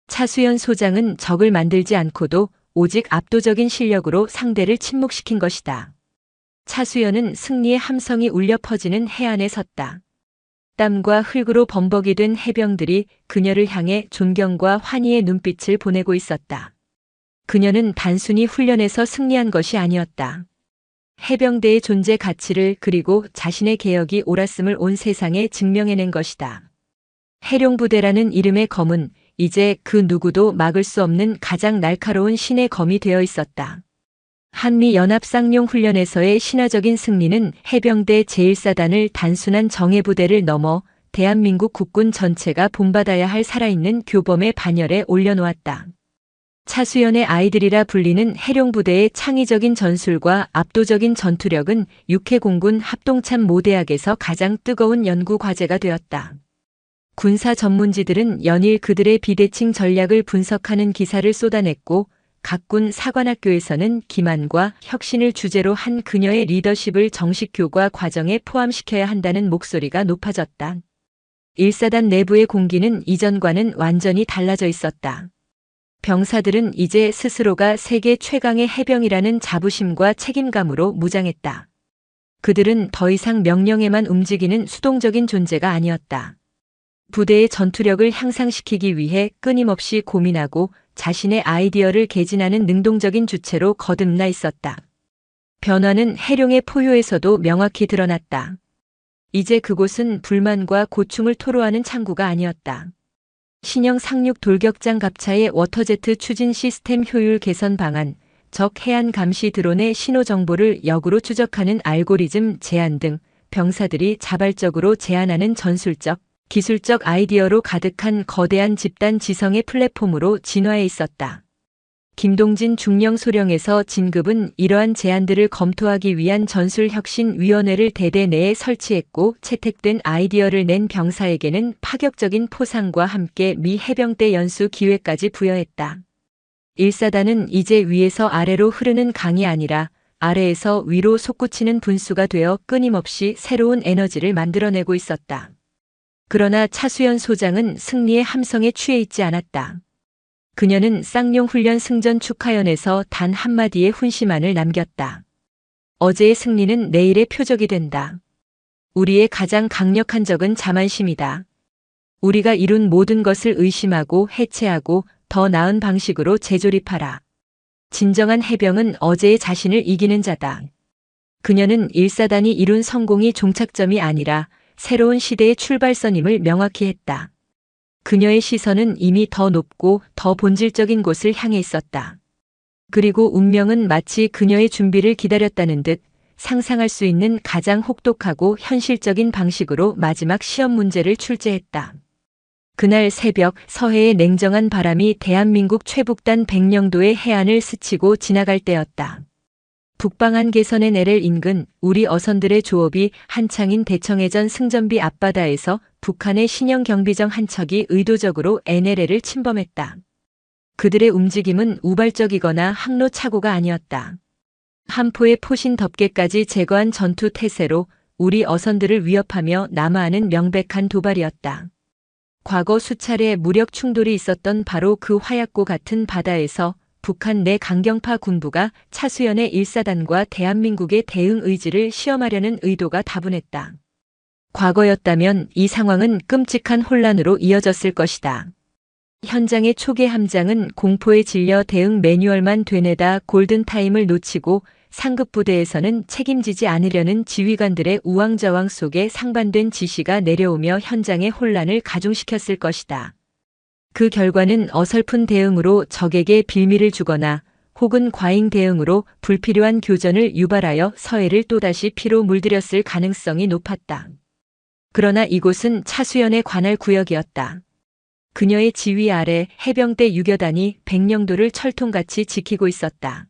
차수연 소장은 적을 만들지 않고도 오직 압도적인 실력으로 상대를 침묵시킨 것이다. 차수연은 승리의 함성이 울려 퍼지는 해안에 섰다. 땀과 흙으로 범벅이 된 해병들이 그녀를 향해 존경과 환희의 눈빛을 보내고 있었다. 그녀는 단순히 훈련에서 승리한 것이 아니었다. 해병대의 존재 가치를 그리고 자신의 개혁이 옳았음을 온 세상에 증명해낸 것이다. 해룡부대라는 이름의 검은 이제 그 누구도 막을 수 없는 가장 날카로운 신의 검이 되어 있었다. 한미연합 쌍용 훈련에서의 신화적인 승리는 해병대 제1사단을 단순한 정예부대를 넘어 대한민국 국군 전체가 본받아야 할 살아있는 교범의 반열에 올려놓았다. 차수연의 아이들이라 불리는 해룡부대의 창의적인 전술과 압도적인 전투력은 육해공군 합동참 모대학에서 가장 뜨거운 연구 과제가 되었다. 군사 전문지들은 연일 그들의 비대칭 전략을 분석하는 기사를 쏟아냈고 각군 사관학교에서는 기만과 혁신을 주제로 한 그녀의 리더십을 정식 교과 과정에 포함시켜야 한다는 목소리가 높아졌다. 1사단 내부의 공기는 이전과는 완전히 달라져 있었다. 병사들은 이제 스스로가 세계 최강의 해병이라는 자부심과 책임감으로 무장했다. 그들은 더 이상 명령에만 움직이는 수동적인 존재가 아니었다. 부대의 전투력을 향상시키기 위해 끊임없이 고민하고 자신의 아이디어를 개진하는 능동적인 주체로 거듭나 있었다. 변화는 해룡의 포효에서도 명확히 드러났다. 이제 그곳은 불만과 고충을 토로하는 창구가 아니었다. 신형 상륙 돌격장 갑차의 워터제트 추진 시스템 효율 개선 방안, 적 해안 감시 드론의 신호 정보를 역으로 추적하는 알고리즘 제안 등 병사들이 자발적으로 제안하는 전술적, 기술적 아이디어로 가득한 거대한 집단 지성의 플랫폼으로 진화해 있었다. 김동진 중령소령에서 진급은 이러한 제안들을 검토하기 위한 전술혁신위원회를 대대 내에 설치했고 채택된 아이디어를 낸 병사에게는 파격적인 포상과 함께 미 해병대 연수 기회까지 부여했다. 1사단은 이제 위에서 아래로 흐르는 강이 아니라 아래에서 위로 솟구치는 분수가 되어 끊임없이 새로운 에너지를 만들어내고 있었다. 그러나 차수연 소장은 승리의 함성에 취해 있지 않았다. 그녀는 쌍용 훈련 승전 축하연에서 단 한마디의 훈시만을 남겼다. 어제의 승리는 내일의 표적이 된다. 우리의 가장 강력한 적은 자만심이다. 우리가 이룬 모든 것을 의심하고 해체하고 더 나은 방식으로 재조립하라. 진정한 해병은 어제의 자신을 이기는 자다. 그녀는 1사단이 이룬 성공이 종착점이 아니라 새로운 시대의 출발선임을 명확히 했다. 그녀의 시선은 이미 더 높고 더 본질적인 곳을 향해 있었다. 그리고 운명은 마치 그녀의 준비를 기다렸다는 듯 상상할 수 있는 가장 혹독하고 현실적인 방식으로 마지막 시험 문제를 출제했다. 그날 새벽 서해의 냉정한 바람이 대한민국 최북단 백령도의 해안을 스치고 지나갈 때였다. 북방 한계선의 LL 인근 우리 어선들의 조업이 한창인 대청해전 승전비 앞바다에서 북한의 신형 경비정 한 척이 의도적으로 NLL을 침범했다. 그들의 움직임은 우발적이거나 항로 착오가 아니었다. 한 포의 포신 덮개까지 제거한 전투 태세로 우리 어선들을 위협하며 남하하는 명백한 도발이었다. 과거 수차례 무력 충돌이 있었던 바로 그 화약고 같은 바다에서 북한 내 강경파 군부가 차수연의 1사단과 대한민국의 대응 의지를 시험하려는 의도가 다분했다. 과거였다면 이 상황은 끔찍한 혼란으로 이어졌을 것이다. 현장의 초계 함장은 공포에 질려 대응 매뉴얼만 되뇌다 골든타임을 놓치고 상급 부대에서는 책임지지 않으려는 지휘관들의 우왕좌왕 속에 상반된 지시가 내려오며 현장의 혼란을 가중시켰을 것이다. 그 결과는 어설픈 대응으로 적에게 빌미를 주거나 혹은 과잉 대응으로 불필요한 교전을 유발하여 서해를 또다시 피로 물들였을 가능성이 높았다. 그러나 이곳은 차수연의 관할 구역이었다. 그녀의 지휘 아래 해병대 유교단이 백령도를 철통같이 지키고 있었다.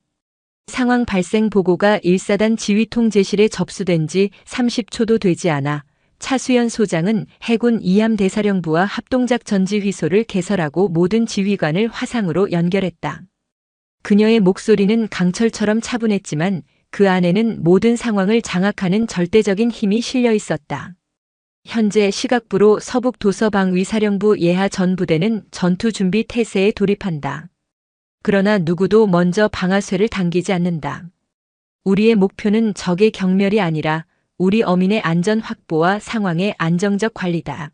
상황 발생 보고가 1사단 지휘통제실에 접수된 지 30초도 되지 않아 차수연 소장은 해군 이함대사령부와 합동작전지휘소를 개설하고 모든 지휘관을 화상으로 연결했다. 그녀의 목소리는 강철처럼 차분했지만 그 안에는 모든 상황을 장악하는 절대적인 힘이 실려 있었다. 현재 시각부로 서북도서방위사령부 예하 전부대는 전투준비 태세에 돌입한다. 그러나 누구도 먼저 방아쇠를 당기지 않는다. 우리의 목표는 적의 경멸이 아니라 우리 어민의 안전 확보와 상황의 안정적 관리다.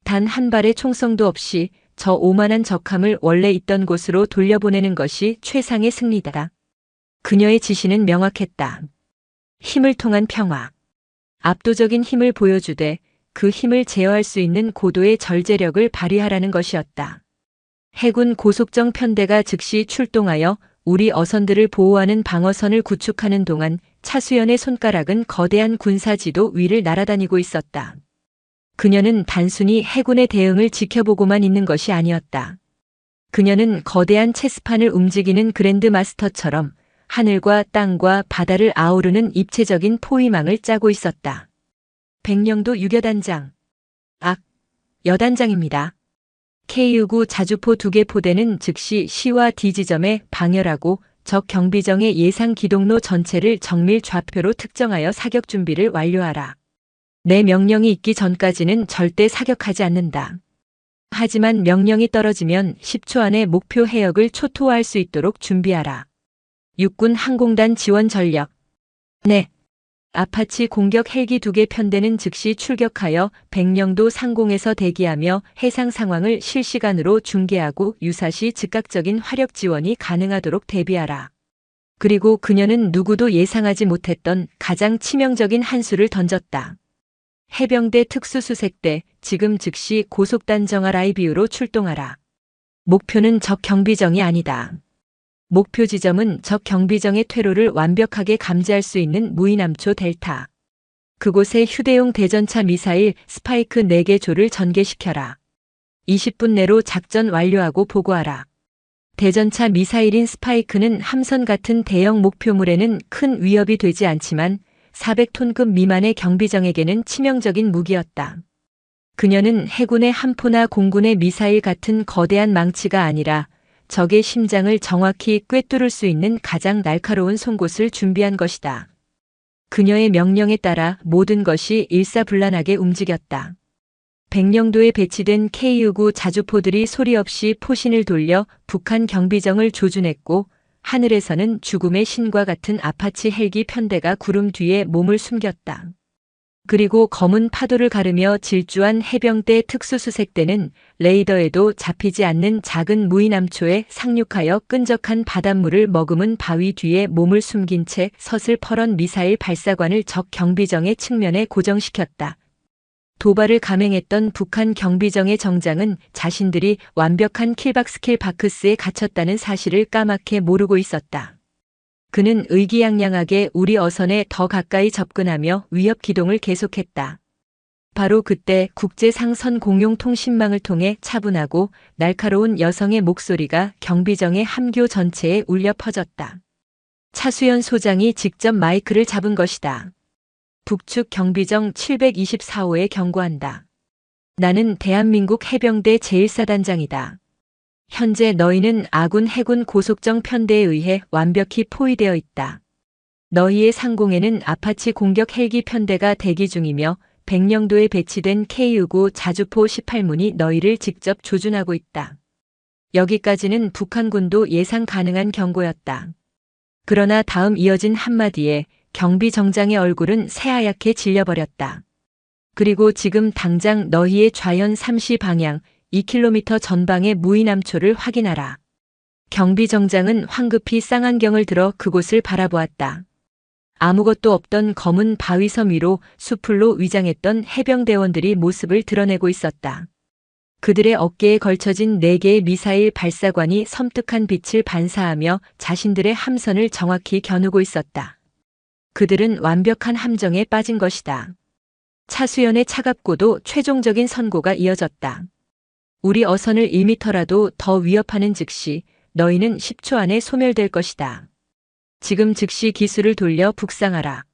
단 한 발의 총성도 없이 저 오만한 적함을 원래 있던 곳으로 돌려보내는 것이 최상의 승리다. 그녀의 지시는 명확했다. 힘을 통한 평화. 압도적인 힘을 보여주되 그 힘을 제어할 수 있는 고도의 절제력을 발휘하라는 것이었다. 해군 고속정 편대가 즉시 출동하여 우리 어선들을 보호하는 방어선을 구축하는 동안 차수연의 손가락은 거대한 군사지도 위를 날아다니고 있었다. 그녀는 단순히 해군의 대응을 지켜보고만 있는 것이 아니었다. 그녀는 거대한 체스판을 움직이는 그랜드마스터처럼 하늘과 땅과 바다를 아우르는 입체적인 포위망을 짜고 있었다. 백령도 유교단장. 여단장입니다. K-69 자주포 2개 포대는 즉시 C와 D 지점에 방열하고 적 경비정의 예상 기동로 전체를 정밀 좌표로 특정하여 사격 준비를 완료하라. 내 명령이 있기 전까지는 절대 사격하지 않는다. 하지만 명령이 떨어지면 10초 안에 목표 해역을 초토화할 수 있도록 준비하라. 육군 항공단 지원 전력. 네. 아파치 공격 헬기 2개 편대는 즉시 출격하여 백령도 상공에서 대기하며 해상 상황을 실시간으로 중계하고 유사시 즉각적인 화력 지원이 가능하도록 대비하라. 그리고 그녀는 누구도 예상하지 못했던 가장 치명적인 한 수를 던졌다. 해병대 특수수색대, 지금 즉시 고속단 정할 IBU로 출동하라. 목표는 적 경비정이 아니다. 목표 지점은 적 경비정의 퇴로를 완벽하게 감지할 수 있는 무이남초 델타. 그곳에 휴대용 대전차 미사일 스파이크 4개 조를 전개시켜라. 20분 내로 작전 완료하고 보고하라. 대전차 미사일인 스파이크는 함선 같은 대형 목표물에는 큰 위협이 되지 않지만 400톤급 미만의 경비정에게는 치명적인 무기였다. 그녀는 해군의 함포나 공군의 미사일 같은 거대한 망치가 아니라 적의 심장을 정확히 꿰뚫을 수 있는 가장 날카로운 송곳을 준비한 것이다. 그녀의 명령에 따라 모든 것이 일사불란하게 움직였다. 백령도에 배치된 K-59 자주포들이 소리 없이 포신을 돌려 북한 경비정을 조준했고, 하늘에서는 죽음의 신과 같은 아파치 헬기 편대가 구름 뒤에 몸을 숨겼다. 그리고 검은 파도를 가르며 질주한 해병대 특수수색대는 레이더에도 잡히지 않는 작은 무인함초에 상륙하여 끈적한 바닷물을 머금은 바위 뒤에 몸을 숨긴 채 서슬퍼런 미사일 발사관을 적 경비정의 측면에 고정시켰다. 도발을 감행했던 북한 경비정의 정장은 자신들이 완벽한 킬박스킬 바크스에 갇혔다는 사실을 까맣게 모르고 있었다. 그는 의기양양하게 우리 어선에 더 가까이 접근하며 위협 기동을 계속했다. 바로 그때 국제상선 공용 통신망을 통해 차분하고 날카로운 여성의 목소리가 경비정의 함교 전체에 울려 퍼졌다. 차수연 소장이 직접 마이크를 잡은 것이다. 북측 경비정 724호에 경고한다. 나는 대한민국 해병대 제1사단장이다. 현재 너희는 아군 해군 고속정 편대에 의해 완벽히 포위되어 있다. 너희의 상공에는 아파치 공격 헬기 편대가 대기 중이며 백령도에 배치된 K-59 자주포 18문이 너희를 직접 조준하고 있다. 여기까지는 북한군도 예상 가능한 경고였다. 그러나 다음 이어진 한마디에 경비정장의 얼굴은 새하얗게 질려버렸다. 그리고 지금 당장 너희의 좌연 3시 방향 2km 전방의 무인함초를 확인하라. 경비정장은 황급히 쌍안경을 들어 그곳을 바라보았다. 아무것도 없던 검은 바위섬 위로 수풀로 위장했던 해병대원들이 모습을 드러내고 있었다. 그들의 어깨에 걸쳐진 4개의 미사일 발사관이 섬뜩한 빛을 반사하며 자신들의 함선을 정확히 겨누고 있었다. 그들은 완벽한 함정에 빠진 것이다. 차수연의 차갑고도 최종적인 선고가 이어졌다. 우리 어선을 1m라도 더 위협하는 즉시 너희는 10초 안에 소멸될 것이다. 지금 즉시 기술을 돌려 북상하라.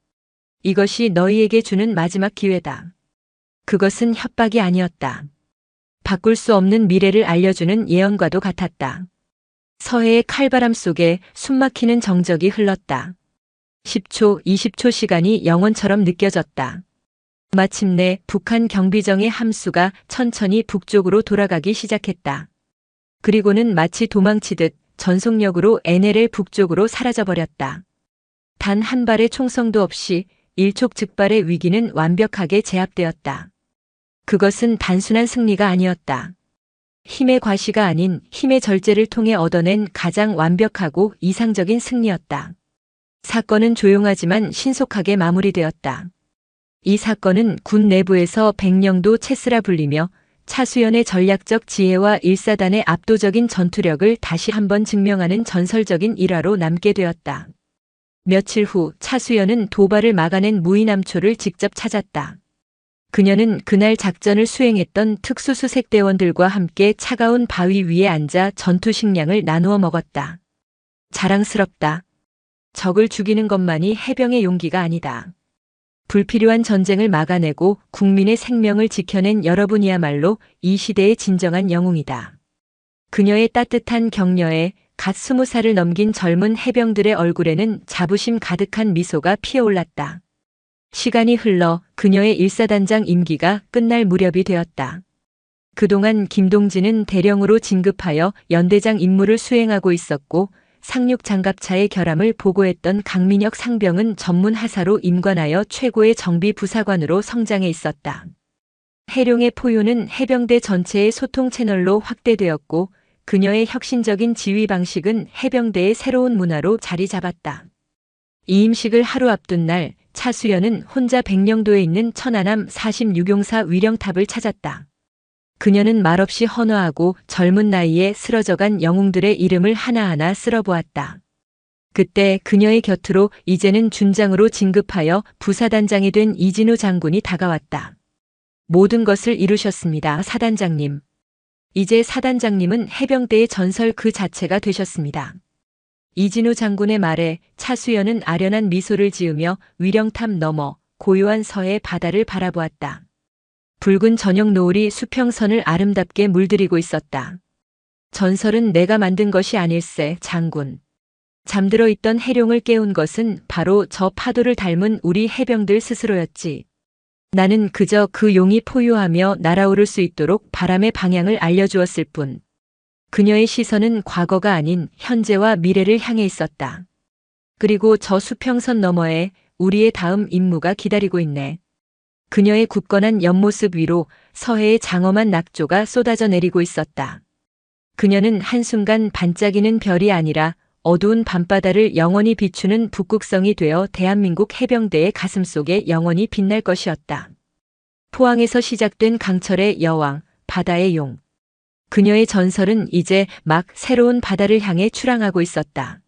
이것이 너희에게 주는 마지막 기회다. 그것은 협박이 아니었다. 바꿀 수 없는 미래를 알려주는 예언과도 같았다. 서해의 칼바람 속에 숨막히는 정적이 흘렀다. 10초, 20초 시간이 영원처럼 느껴졌다. 마침내 북한 경비정의 함수가 천천히 북쪽으로 돌아가기 시작했다. 그리고는 마치 도망치듯 전속력으로 NLL 북쪽으로 사라져버렸다. 단 한 발의 총성도 없이 일촉즉발의 위기는 완벽하게 제압되었다. 그것은 단순한 승리가 아니었다. 힘의 과시가 아닌 힘의 절제를 통해 얻어낸 가장 완벽하고 이상적인 승리였다. 사건은 조용하지만 신속하게 마무리되었다. 이 사건은 군 내부에서 백령도 체스라 불리며 차수연의 전략적 지혜와 일사단의 압도적인 전투력을 다시 한번 증명하는 전설적인 일화로 남게 되었다. 며칠 후 차수연은 도발을 막아낸 무인함초를 직접 찾았다. 그녀는 그날 작전을 수행했던 특수수색대원들과 함께 차가운 바위 위에 앉아 전투 식량을 나누어 먹었다. 자랑스럽다. 적을 죽이는 것만이 해병의 용기가 아니다. 불필요한 전쟁을 막아내고 국민의 생명을 지켜낸 여러분이야말로 이 시대의 진정한 영웅이다. 그녀의 따뜻한 격려에 갓 20살을 넘긴 젊은 해병들의 얼굴에는 자부심 가득한 미소가 피어올랐다. 시간이 흘러 그녀의 일사단장 임기가 끝날 무렵이 되었다. 그동안 김동진은 대령으로 진급하여 연대장 임무를 수행하고 있었고, 상륙 장갑차의 결함을 보고했던 강민혁 상병은 전문 하사로 임관하여 최고의 정비 부사관으로 성장해 있었다. 해룡의 포효는 해병대 전체의 소통 채널로 확대되었고, 그녀의 혁신적인 지휘 방식은 해병대의 새로운 문화로 자리 잡았다. 이임식을 하루 앞둔 날, 차수연은 혼자 백령도에 있는 천안함 46용사 위령탑을 찾았다. 그녀는 말없이 헌화하고 젊은 나이에 쓰러져간 영웅들의 이름을 하나하나 쓸어보았다. 그때 그녀의 곁으로 이제는 준장으로 진급하여 부사단장이 된 이진우 장군이 다가왔다. 모든 것을 이루셨습니다, 사단장님. 이제 사단장님은 해병대의 전설 그 자체가 되셨습니다. 이진우 장군의 말에 차수연은 아련한 미소를 지으며 위령탑 너머 고요한 서해 바다를 바라보았다. 붉은 저녁 노을이 수평선을 아름답게 물들이고 있었다. 전설은 내가 만든 것이 아닐세, 장군. 잠들어 있던 해룡을 깨운 것은 바로 저 파도를 닮은 우리 해병들 스스로였지. 나는 그저 그 용이 포효하며 날아오를 수 있도록 바람의 방향을 알려주었을 뿐. 그녀의 시선은 과거가 아닌 현재와 미래를 향해 있었다. 그리고 저 수평선 너머에 우리의 다음 임무가 기다리고 있네. 그녀의 굳건한 옆모습 위로 서해의 장엄한 낙조가 쏟아져 내리고 있었다. 그녀는 한순간 반짝이는 별이 아니라 어두운 밤바다를 영원히 비추는 북극성이 되어 대한민국 해병대의 가슴 속에 영원히 빛날 것이었다. 포항에서 시작된 강철의 여왕, 바다의 용. 그녀의 전설은 이제 막 새로운 바다를 향해 출항하고 있었다.